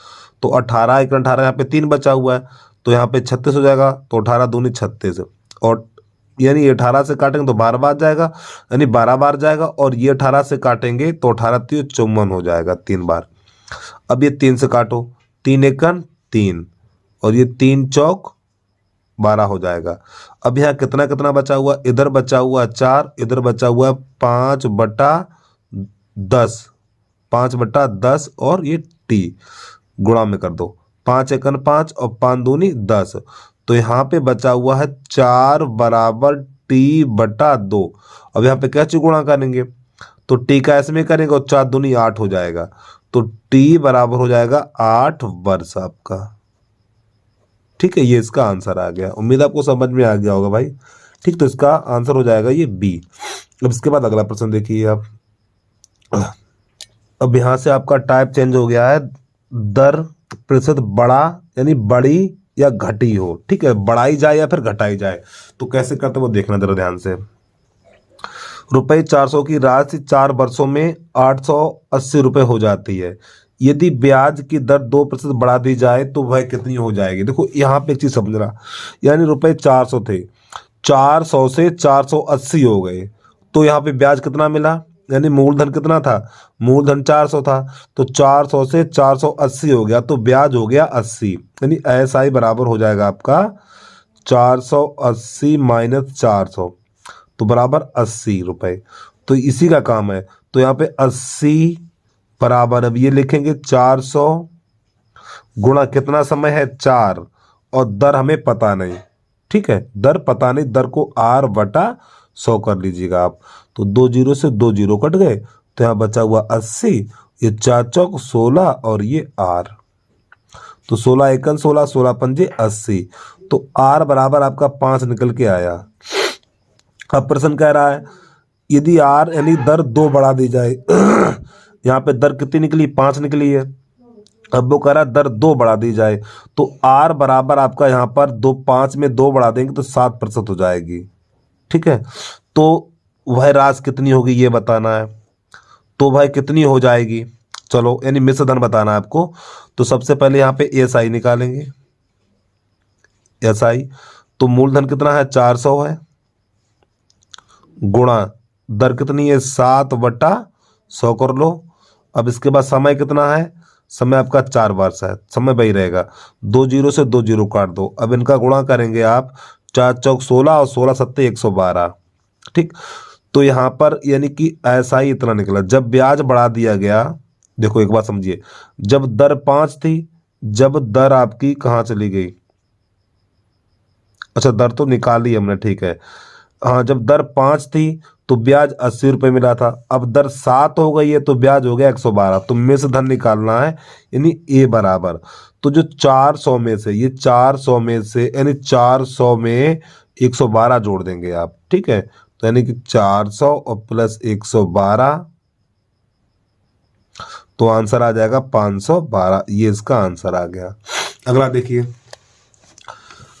तो 18 1 18, यहाँ पे 3 बचा हुआ है, तो यहाँ पे 36 हो जाएगा। तो 18 दूनी 36, और यानी 18 से काटेंगे तो 12 बार जाएगा, यानी 12 बार जाएगा। और ये 18 से काटेंगे तो 18 3 54 हो जाएगा 3 बार। अब ये 3 से काटो, 3 एकन 3, और ये 3 चौक 12 हो जाएगा। अब यहाँ कितना कितना बचा हुआ, इधर बचा हुआ 4, इधर बचा हुआ 5 बटा 10, 5 बटा 10, और ये T गुणा में कर दो, 5 एकन 5 और 5 दूनी 10। तो यहाँ पे बचा हुआ है 4 बराबर T बटा 2। अब यहाँ पे क्या चीज गुणा करेंगे, तो T का ऐसे में करेंगे और 4 दूनी 8 हो जाएगा। तो T बराबर हो जाएगा 8 वर्ष आपका। ठीक है, ये इसका आंसर आ गया। उम्मीद आपको समझ में आ गया होगा भाई। ठीक, तो इसका आंसर हो जाएगा ये B। अब इसके बाद अगला प्रश्न देखिए आप। अब यहाँ से आपका टाइप चेंज हो गया है, दर प्रतिशत बड़ा यानी बड़ी या घटी हो। ठीक है, बढ़ाई जाए या फिर घटाई जाए, तो कैसे करते वो देखना जरा ध्यान से। रुपये 400 की राशि 4 वर्षों में 880 रुपये हो जाती है। यदि ब्याज की दर 2% बढ़ा दी जाए तो वह कितनी हो जाएगी। देखो यहाँ पे एक चीज समझना, यानी रुपये 400 थे, 400 से 480 हो गए, तो यहाँ पे ब्याज कितना मिला, यानी मूलधन कितना था, मूलधन 400 था, तो 400 से 480 हो गया, तो ब्याज हो गया 80। यानी ASI बराबर हो जाएगा आपका 480 माइनस 400, तो बराबर 80 रुपये। तो इसी का काम है। तो यहाँ पे 80 बराबर, अब ये लिखेंगे 400 गुणा कितना समय है 4, और दर हमें पता नहीं। ठीक है, दर पता नहीं, दर को R बटा 100 कर लीजिएगा आप। तो 2 जीरो से 2 जीरो कट गए, तो यहाँ बचा हुआ 80, ये 4 चौक 16 और ये R। तो 16 एकन 16, 16 पंजे 80, तो R बराबर आपका 5 निकल के आया। अब प्रश्न कह रहा है यदि R यानी दर 2 बढ़ा दी जाए यहाँ पे दर कितनी निकली, 5 निकली है। अब वो कह रहा है दर 2 बढ़ा दी जाए, तो R बराबर आपका यहाँ पर 2, 5 में 2 बढ़ा देंगे तो 7% हो जाएगी। ठीक है, तो वह राशि कितनी होगी ये बताना है। तो भाई कितनी हो जाएगी, चलो यानी मिश्र धन बताना है आपको। तो सबसे पहले यहाँ पे SI निकालेंगे, SI। तो मूलधन कितना है, 400 है, गुणा दर कितनी है, 7/100 कर लो। अब इसके बाद समय कितना है, समय आपका 4 वर्ष है, समय वही रहेगा। 2 जीरो से 2 जीरो काट दो। अब इनका गुणा करेंगे आप, 4 चौक 16 और 16 सत्ते 112। ठीक, तो यहाँ पर यानी कि ऐसा ही इतना निकला। जब ब्याज बढ़ा दिया गया, देखो एक बात समझिए, जब दर 5 थी, जब दर आपकी कहाँ चली गई, अच्छा दर तो निकाली हमने, ठीक है हाँ, जब दर 5 थी तो ब्याज 80 रुपये मिला था। अब दर 7 हो गई है तो ब्याज हो गया 112। तो मिश्र धन निकालना है, यानी ए बराबर, तो जो 400 में से, ये 400 में से यानी 400 में 112 जोड़ देंगे आप। ठीक है, तो यानी कि 400 और प्लस 112, तो आंसर आ जाएगा 512। ये इसका आंसर आ गया। अगला देखिए,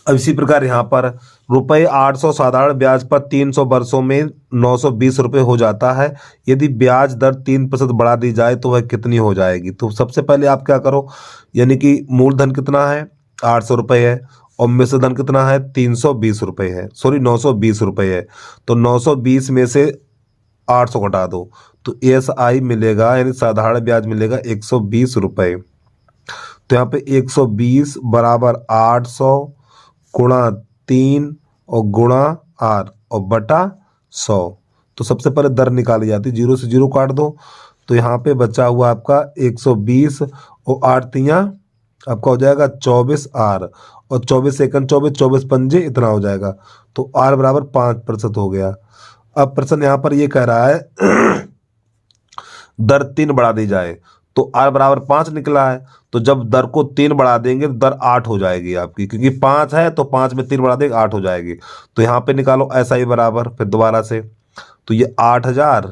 अब इसी प्रकार यहाँ पर रुपये 800 साधारण ब्याज पर 300 वर्षों में 920 रुपये हो जाता है। यदि ब्याज दर 3% बढ़ा दी जाए तो वह कितनी हो जाएगी। तो सबसे पहले आप क्या करो, यानी कि मूलधन कितना है, 800 रुपये है, और मिश्र धन कितना है, 320 रुपये है, सॉरी 920 रुपये है। तो 920 में से 800 घटा दो, तो SI मिलेगा, यानी साधारण ब्याज मिलेगा 120 रुपये। तो यहाँ पे 120 बराबर 800 गुणा 3 और गुणा R और बटा 100। तो सबसे पहले दर निकाली जाती, 0 से 0 काट दो, तो यहाँ पे बचा हुआ आपका 120 और 8 तियाँ आपका हो जाएगा 24 R, और 24 एकन 24, 24 पंजे इतना हो जाएगा। तो R बराबर 5% हो गया। अब प्रश्न यहाँ पर ये कह रहा है दर 3 बढ़ा दी जाए, तो R बराबर 5 निकला है। तो जब दर को 3 बढ़ा देंगे तो दर 8 हो जाएगी आपकी, क्योंकि 5 है तो 5 में 3 बढ़ा देंगे 8 हो जाएगी। तो यहाँ पे निकालो SI बराबर, फिर दोबारा से, तो ये 8000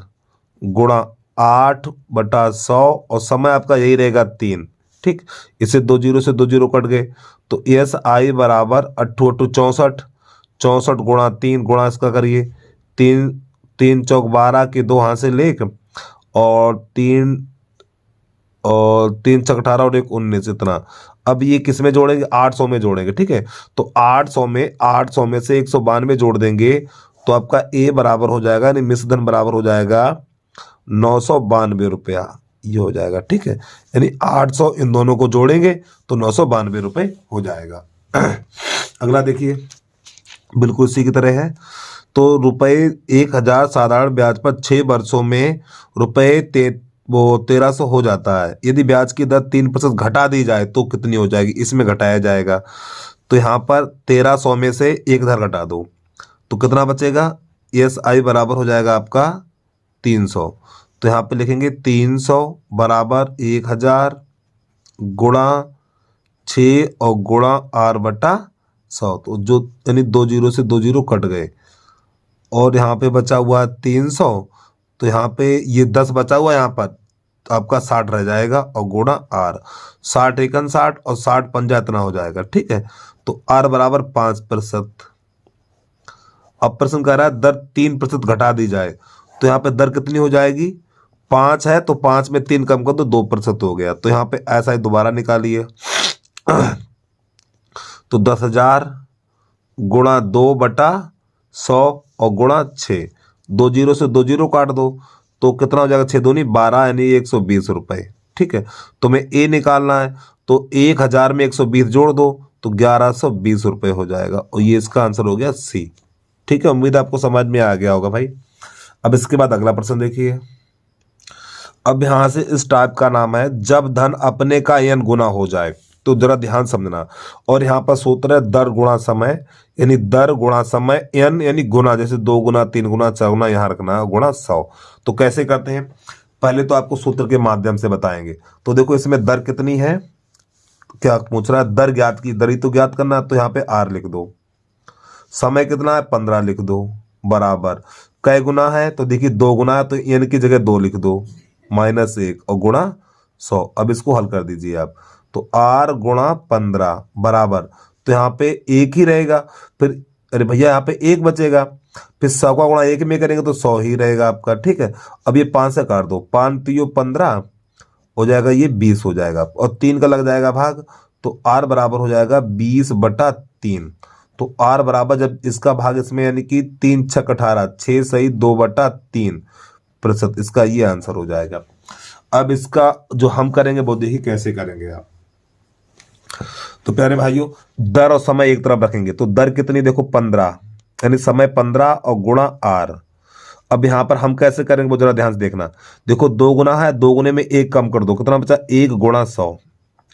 गुणा 8/100, और समय आपका यही रहेगा 3। ठीक, इससे 2 जीरो से 2 जीरो कट गए, तो SI बराबर 8 8 64, 64 गुणा 3 गुणा इसका करिए 3, 3 चौक 12 के 2 हाथ से लेक, और 3 छक 18 और 1 19 इतना। अब ये किस में जोड़ेंगे, 800 में जोड़ेंगे। ठीक है, तो 800 में से 192 जोड़ देंगे, तो आपका A बराबर हो जाएगा, यानी मिश्र धन बराबर हो जाएगा 992 रुपया, ये हो जाएगा। ठीक है, यानी 800 इन दोनों को जोड़ेंगे तो 992 रुपये हो जाएगा। अगला देखिए, बिल्कुल इसी की तरह है। तो रुपये 1000 साधारण ब्याज पर 6 वर्षों में रुपये 1300 हो जाता है। यदि ब्याज की दर 3% घटा दी जाए तो कितनी हो जाएगी, इसमें घटाया जाएगा। तो यहाँ पर 1300 में से 1000 घटा दो, तो कितना बचेगा, SI बराबर हो जाएगा आपका 300। तो यहाँ पे लिखेंगे 300 बराबर 1000 गुणा 6 और गुणा R/100। तो जो यानी 2 जीरो से 2 जीरो कट गए, और यहाँ पे बचा हुआ 300, तो यहाँ पे ये 10 बचा हुआ, यहाँ पर तो आपका 60 रह जाएगा, और गुणा R, 60 एकन 60 और 60 पंजा इतना हो जाएगा। ठीक है, तो R बराबर 5%। अब प्रश्न कह रहा है दर 3% घटा दी जाए, तो यहाँ पे दर कितनी हो जाएगी, 5 है तो 5 में 3 कम कर दो, 2% हो गया। तो यहाँ पे ऐसा ही दोबारा निकालिए, तो 10,000 गुणा 2/100 और गुणा 6, 2 जीरो से 2 जीरो काट दो, तो कितना हो जाएगा, 6 दूनी 12, यानी 120 रुपये। ठीक है, तो मैं A निकालना है, तो 1000 में 120 जोड़ दो, तो 1120 रुपये हो जाएगा, और ये इसका आंसर हो गया C। ठीक है, उम्मीद आपको समझ में आ गया होगा भाई। अब इसके बाद अगला प्रश्न देखिए। अब यहाँ से इस टाइप का नाम है, जब धन अपने का n गुना हो जाए। तो जरा ध्यान समझना। और यहाँ पर सूत्र है दर गुणा समय, यानी दर गुणा समय n, यानी गुना, जैसे 2 गुना 3 गुना 4 गुना यहाँ रखना गुणा 100। तो कैसे करते हैं, पहले तो आपको सूत्र के माध्यम से बताएंगे। तो देखो इसमें दर कितनी है, क्या पूछ रहा है, दर ज्ञात की, दर ही तो ज्ञात करना है, तो यहाँ पे r लिख दो। समय कितना है 15 लिख दो, बराबर कै गुना है, तो देखिए 2 गुना है, तो n की जगह 2 लिख दो, -1 और गुणा 100। अब इसको हल कर दीजिए आप, तो r गुणा 15 बराबर, तो यहाँ पे 1 ही रहेगा, फिर अरे भैया यहाँ पे 1 बचेगा, फिर 100 का गुणा 1 में करेंगे तो 100 ही रहेगा आपका। ठीक है, अब ये 5 से काट दो, 5 3 15 हो जाएगा, ये 20 हो जाएगा, और 3 का लग जाएगा भाग, तो r बराबर हो जाएगा 20/3। तो r बराबर जब इसका भाग इसमें, यानी कि 3 6 18, 6 सही 2/3%, इसका ये आंसर हो जाएगा। अब इसका जो हम करेंगे वो देखिए कैसे करेंगे आप। तो प्यारे भाइयों, दर और समय एक तरफ रखेंगे, तो दर कितनी देखो 15, यानी समय 15 और गुणा r। अब यहां पर हम कैसे करेंगे वो जरा ध्यान से देखना। देखो 2 गुना है, 2 गुने में 1 कम कर दो, कितना बचा 1 गुणा 100।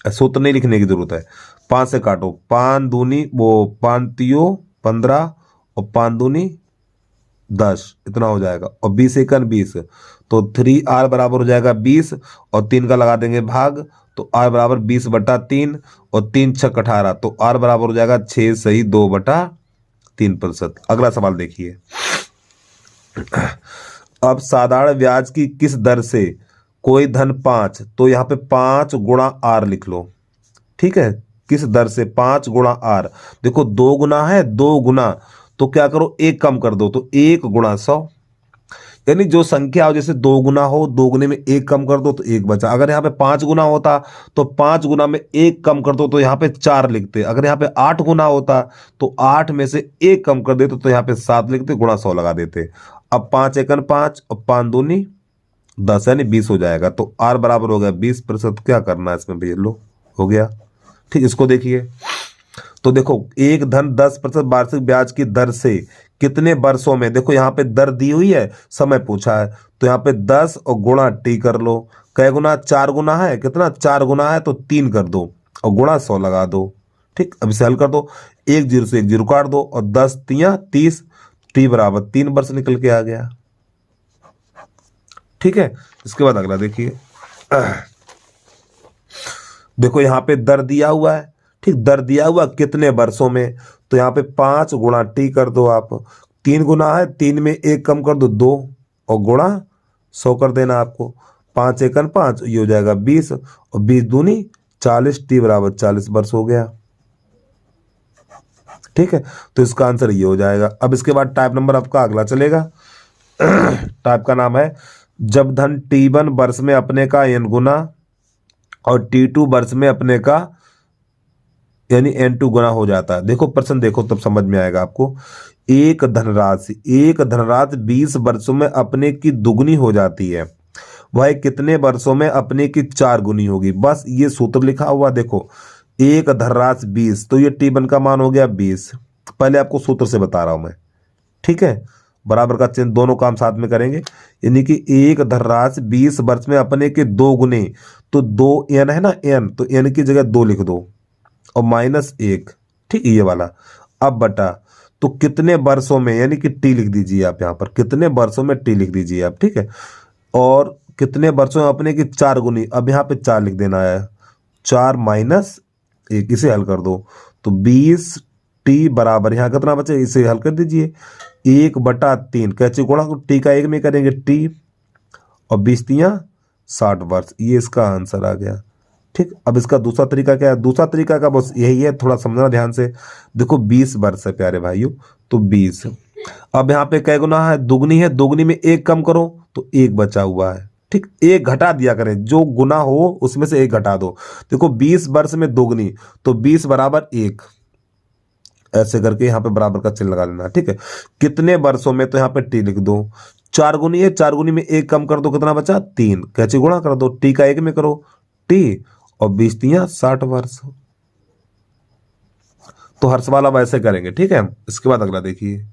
सूत्र नहीं लिखने की जरूरत है, 5 से काटो, 5 दूनी वो 5 तियो 15 और 5 दूनी 10, इतना हो जाएगा, और 20 एकन 20, तो 3r बराबर हो जाएगा 20, और 3 का लगा देंगे भाग, तो r बराबर 20/3, और 3 6 18, तो r बराबर हो जाएगा 6 सही 2/3%। अगला सवाल देखिए। अब साधारण ब्याज की किस दर से कोई धन 5, तो यहाँ पे 5 गुणा r लिख लो। ठीक है, किस दर से 5 गुणा r, देखो 2 गुना है, 2 गुना, तो क्या करो 1 कम कर दो, तो 1 गुणा 100, यानी जो संख्या हो, जैसे 2 गुना हो, 2 गुने में 1 कम कर दो तो 1 बचा। अगर यहाँ पे 5 गुना होता तो 5 गुना में 1 कम कर दो तो यहाँ पे 4 लिखते। अगर यहाँ पे 8 गुना होता तो 8 में से 1 कम कर देते तो यहाँ पे 7 लिखते, गुणा 100 लगा देते। अब 5 एकन 5 और 5 दूनी 10, यानी 20 हो जाएगा, तो r बराबर हो गया 20%। क्या करना है इसमें भैया, लो हो गया। ठीक, इसको देखिए, तो देखो एक धन 10% वार्षिक ब्याज की दर से कितने वर्षों में, देखो यहाँ पे दर दी हुई है, समय पूछा है, तो यहाँ पे 10 और गुणा t कर लो। कै गुना, 4 गुना है, कितना 4 गुना है, तो 3 कर दो और गुणा 100 लगा दो। ठीक, अब इसे हल कर दो, 1 0 से 1 0 काट दो, और 10 3 30, t बराबर 3 वर्ष निकल के आ गया। ठीक है, इसके बाद अगला देखिए। देखो यहाँ पे दर दिया हुआ है, ठीक, दर दिया हुआ कितने वर्षों में, तो यहाँ पे 5 गुणा t कर दो आप, 3 गुना है, 3 में 1 कम कर दो 2, और गुणा 100 कर देना आपको। 5 एकन 5, ये हो जाएगा 20, और 20 दूनी 40, t बराबर 40 वर्ष हो गया। ठीक है, तो इसका आंसर ये हो जाएगा। अब इसके बाद टाइप नंबर आपका अगला चलेगा। टाइप का नाम है जब धन t1 वर्ष में अपने का n गुना और t2 वर्ष में अपने का यानी n2 गुना हो जाता है। देखो प्रश्न देखो तब समझ में आएगा आपको। एक धनराशि 20 वर्षों में अपने की दुगनी हो जाती है, वह कितने वर्षों में अपने की 4 गुनी होगी। बस ये सूत्र लिखा हुआ देखो, एक धनराशि 20, तो ये t1 का मान हो गया 20। पहले आपको सूत्र से बता रहा हूं मैं। ठीक है, बराबर का चिन्ह, दोनों काम साथ में करेंगे, यानी कि एक धनराशि 20 वर्ष में अपने के 2 गुने, तो 2 n है ना, n, तो n की जगह 2 लिख दो और -1। ठीक, ये वाला। अब बटा, तो कितने वर्षों में, यानी कि t लिख दीजिए आप यहाँ पर, कितने वर्षों में t लिख दीजिए आप। ठीक है, और कितने वर्षों में अपने की 4 गुनी, अब यहाँ पे 4 लिख देना है, 4 - 1, इसे हल कर दो, तो 20 t बराबर यहाँ कितना बचे, इसे हल कर दीजिए, 1/3, कैसे गुणा, t का 1 में करेंगे t, और 20 तियां 60 वर्ष, ये इसका आंसर आ गया। ठीक, अब इसका दूसरा तरीका क्या है, दूसरा तरीका का बस यही है, थोड़ा समझना ध्यान से। देखो 20 वर्ष है प्यारे भाइयों, तो 20, अब यहाँ पे कै गुना है, दुगनी है, दुगनी में 1 कम करो तो 1 बचा हुआ है। ठीक, 1 घटा दिया करें, जो गुना हो उसमें से 1 घटा दो। देखो 20 वर्ष में दुगनी, तो 20 बराबर 1, ऐसे करके यहाँ पे बराबर का चिन्ह लगा लेना। ठीक है, कितने वर्षों में, तो यहाँ पे t लिख दो, 4 गुनी है, 4 गुनी में 1 कम कर दो, कितना बचा 3, कैसे गुणा कर दो, t का 1 में करो t, और 20 तियां 60 वर्ष। तो हर सवाल अब ऐसे करेंगे। ठीक है, इसके बाद अगला देखिए।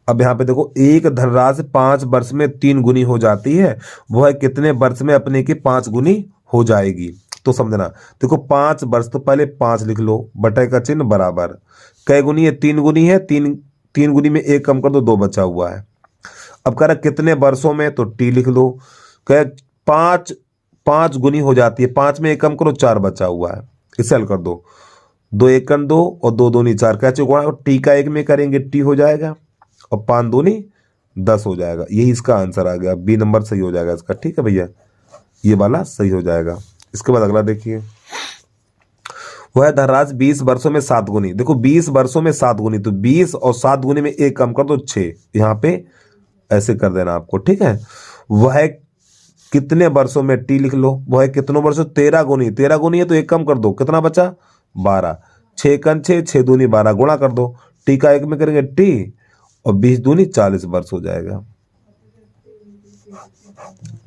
अब यहाँ पे देखो एक धनराशि 5 वर्ष में 3 गुनी हो जाती है, वह कितने वर्ष में अपने की 5 गुनी हो जाएगी। तो समझना, देखो 5 वर्ष, तो पहले 5 लिख लो, बटे का चिन्ह बराबर, कै गुनी है, 3 गुनी है, 3 गुनी में 1 कम कर दो, 2 बचा हुआ है। अब कह रहा कितने वर्षों में, तो टी लिख लो, कह 5 गुनी हो जाती है, 5 में 1 कम करो, 4 बचा हुआ है, इसे हल कर दो, 2 1 2 और 2 दूनी 4, कैसे गुणा, टी का 1 में करेंगे टी हो जाएगा और 5 दूनी 10 हो जाएगा। यही इसका आंसर आ गया, बी नंबर सही हो जाएगा इसका। ठीक है भैया, ये वाला सही हो जाएगा। इसके बाद अगला देखिए, वह धनराशि 20 वर्षों में 7 गुनी, देखो 20 वर्षों में 7 गुनी, तो 20 और 7 गुनी में 1 कम कर दो, 6, यहाँ पे ऐसे कर देना आपको। ठीक है, वह कितने वर्षों में, टी लिख लो, वह कितनों वर्षों, 13 गुनी, 13 गुनी है तो 1 कम कर दो, कितना बचा, 12, 6 कन 6, 6 दूनी 12, गुणा कर दो, टी का 1 में करेंगे टी और 20 दूनी 40 वर्ष हो जाएगा।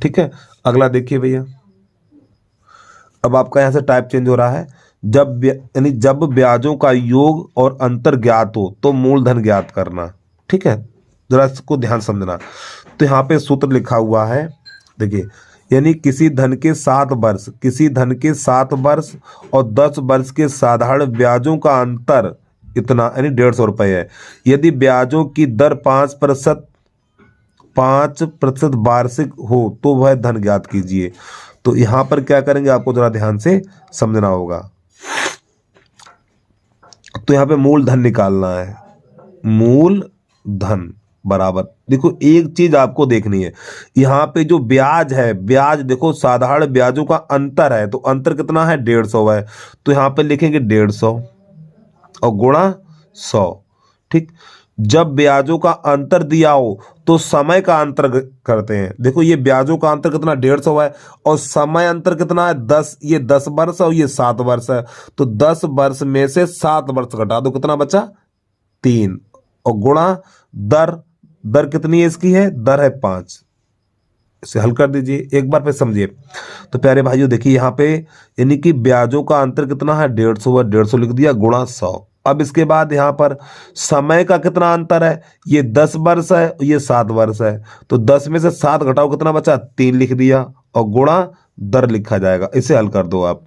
ठीक है, अगला देखिए भैया, अब आपका यहां से टाइप चेंज हो रहा है, यानी जब ब्याजों का योग और अंतर ज्ञात हो तो मूलधन ज्ञात करना। ठीक है, जरा इसको ध्यान समझना। तो यहाँ पे सूत्र लिखा हुआ है, देखिए, यानी किसी धन के 7 वर्ष, किसी धन के 7 वर्ष और 10 वर्ष के साधारण ब्याजों का अंतर इतना, यानी 150 रुपये है। यदि ब्याजों की दर 5% वार्षिक हो तो वह धन ज्ञात कीजिए। तो यहां पर क्या करेंगे, आपको जरा ध्यान से समझना होगा। तो यहां पे मूलधन निकालना है, मूलधन बराबर, देखो एक चीज आपको देखनी है, यहां पे जो ब्याज है, ब्याज देखो साधारण ब्याजों का अंतर है, तो अंतर कितना है, 150 है, तो यहां पे लिखेंगे 150 और गुणा 100। ठीक, जब ब्याजों का अंतर दिया हो तो समय का अंतर करते हैं। देखो ये ब्याजों का अंतर कितना, 150 है, और समय अंतर कितना है, 10, ये 10 वर्ष और ये 7 वर्ष है, तो 10 वर्ष में से 7 वर्ष घटा दो, कितना बचा, 3, और गुणा दर कितनी है इसकी है, दर है 5। इसे हल कर दीजिए, एक बार फिर समझिए। तो प्यारे भाइयों देखिए यहाँ पे, यानी कि ब्याजों का अंतर कितना है, 150 है, 150 लिख दिया, गुणा 100। अब इसके बाद यहाँ पर समय का कितना अंतर है, ये 10 वर्ष है, ये 7 वर्ष है, तो 10 में से 7 घटाओ, कितना बचा, 3 लिख दिया और गुणा दर लिखा जाएगा। इसे हल कर दो आप,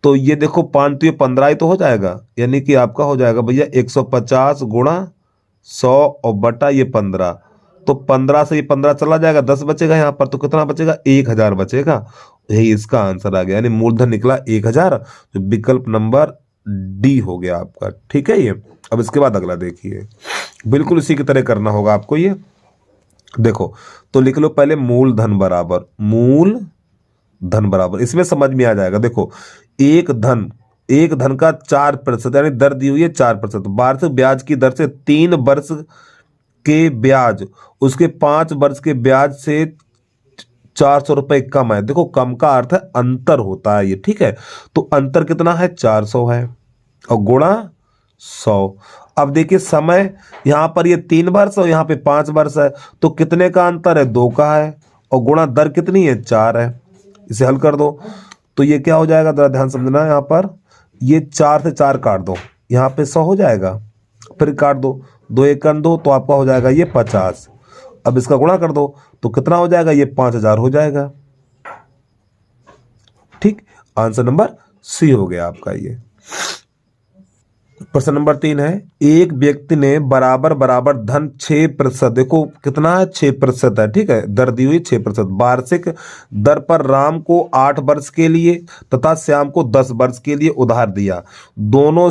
तो ये देखो 5 तो ये 15 ही तो हो जाएगा, यानी कि आपका हो जाएगा भैया 150 गुणा 100 और बटा ये 15, तो 15 से ये 15 चला जाएगा, 10 बचेगा यहाँ पर, तो कितना बचेगा, 1000 बचेगा। यही इसका आंसर आ गया, यानी मूलधन निकला 1000, तो विकल्प नंबर डी हो गया आपका। ठीक है, ये अब इसके बाद अगला देखिए, बिल्कुल इसी की तरह करना होगा आपको। ये देखो, तो लिख लो पहले मूलधन बराबर, मूलधन बराबर, इसमें समझ में आ जाएगा। देखो एक धन का 4%, यानी दर दी हुई है 4%, वार्षिक ब्याज की दर से 3 वर्ष के ब्याज उसके 5 वर्ष के ब्याज से 400 रुपये कम है। देखो कम का अर्थ है अंतर होता है ये। ठीक है, तो अंतर कितना है, 400 है और गुणा 100। अब देखिए समय, यहां पर ये 3 वर्ष और यहां पे 5 वर्ष है, तो कितने का अंतर है, 2 का है, और गुणा दर कितनी है, 4 है। इसे हल कर दो, तो ये क्या हो जाएगा, जरा ध्यान समझना, यहाँ पर ये 4 से 4 काट दो, यहाँ पे 100 हो जाएगा, फिर काट दो, 2 1 2, तो आपका हो जाएगा ये 50। अब इसका गुणा कर दो तो कितना हो जाएगा, ये 5000 हो जाएगा। ठीक, आंसर नंबर सी हो गया आपका। ये प्रश्न नंबर 3 है, एक व्यक्ति ने बराबर धन 6%, देखो कितना है, 6% है। ठीक है, दर दी हुई 6%, वार्षिक दर पर राम को 8 वर्ष के लिए तथा श्याम को 10 वर्ष के लिए उधार दिया। दोनों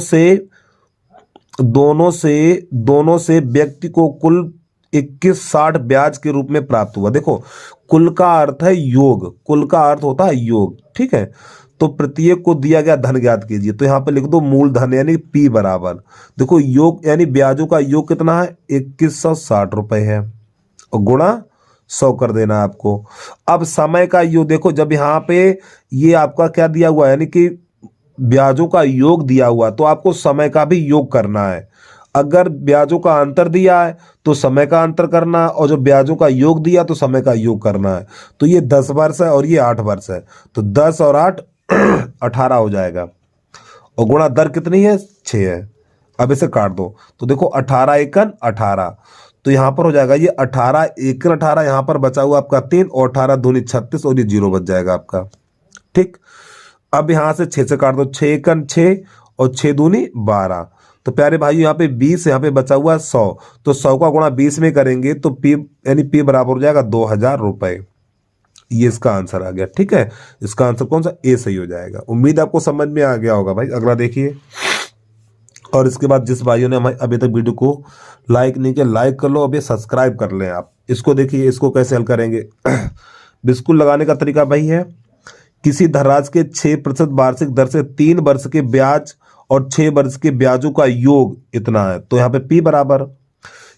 से व्यक्ति को कुल 2160 ब्याज के रूप में प्राप्त हुआ। देखो कुल का अर्थ है योग, कुल का अर्थ होता है योग। ठीक है, तो प्रत्येक को दिया गया धन ज्ञात कीजिए। तो यहां पर लिख दो मूलधन यानी P बराबर, देखो योग यानी ब्याजों का योग कितना है, 2160 रुपए है, और गुणा 100 कर देना आपको। अब समय का योग देखो, जब यहाँ पे ये आपका क्या दिया हुआ है, यानी कि ब्याजों का योग दिया हुआ, तो आपको समय का भी योग करना है। अगर ब्याजों का अंतर दिया है तो समय का अंतर करना है, और जो ब्याजों का योग दिया तो समय का योग करना है। तो ये 10 वर्ष है और ये 8 वर्ष है, तो 10 और 8 18 हो जाएगा, और गुणा दर कितनी है, 6 है। अब इसे काट दो, तो देखो 18 एकन 18, तो यहाँ पर हो जाएगा ये 18 एकन 18, यहाँ पर बचा हुआ आपका 3, और 18 दूनी 36, और ये 0 बच जाएगा आपका। ठीक, अब यहां से 6 से काट दो, 6 एकन 6 और 6 दूनी 12। तो प्यारे भाई यहाँ पे 20, यहाँ पे बचा हुआ 100, तो 100 का गुणा 20 में करेंगे तो पी यानी पी बराबर हो जाएगा 2000 रुपए। ये इसका आंसर आ गया। ठीक है, इसका आंसर कौन सा, ए सही हो जाएगा। उम्मीद आपको समझ में आ गया होगा भाई। अगला देखिए, और इसके बाद जिस भाइयों ने हमारे अभी तक वीडियो को लाइक नहीं किया, लाइक कर लो, अभी सब्सक्राइब कर लें आप। इसको देखिए, इसको कैसे हल करेंगे। बिल्कुल लगाने का तरीका भाई है, किसी धनराशि के 6% वार्षिक दर से 3 वर्ष के ब्याज और 6 वर्ष के ब्याजों का योग इतना है। तो यहाँ पे पी बराबर,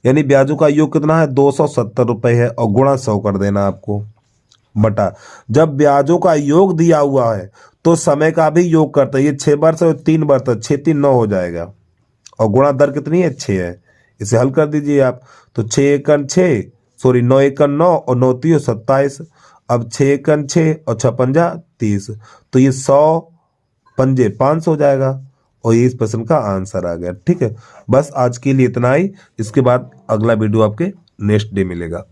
यानी ब्याजों का योग कितना है, 270 रुपए है, और गुणा 100 कर देना आपको, बटा जब ब्याजों का योग दिया हुआ है तो समय का भी योग करते हैं। ये 6 वर्ष और 3 वर्ष, 6 3 9 हो जाएगा, और गुणा दर कितनी है, 6 है। इसे हल कर दीजिए आप। तो 6 एकन 6, सॉरी 9 एकन 9 और 9 3 27। अब 6 एकन 6 और 6 पंजा 30, तो ये 100 पंजे 500 हो जाएगा, और ये इस प्रश्न का आंसर आ गया। ठीक है, बस आज के लिए इतना ही। इसके बाद अगला वीडियो आपके नेक्स्ट डे मिलेगा।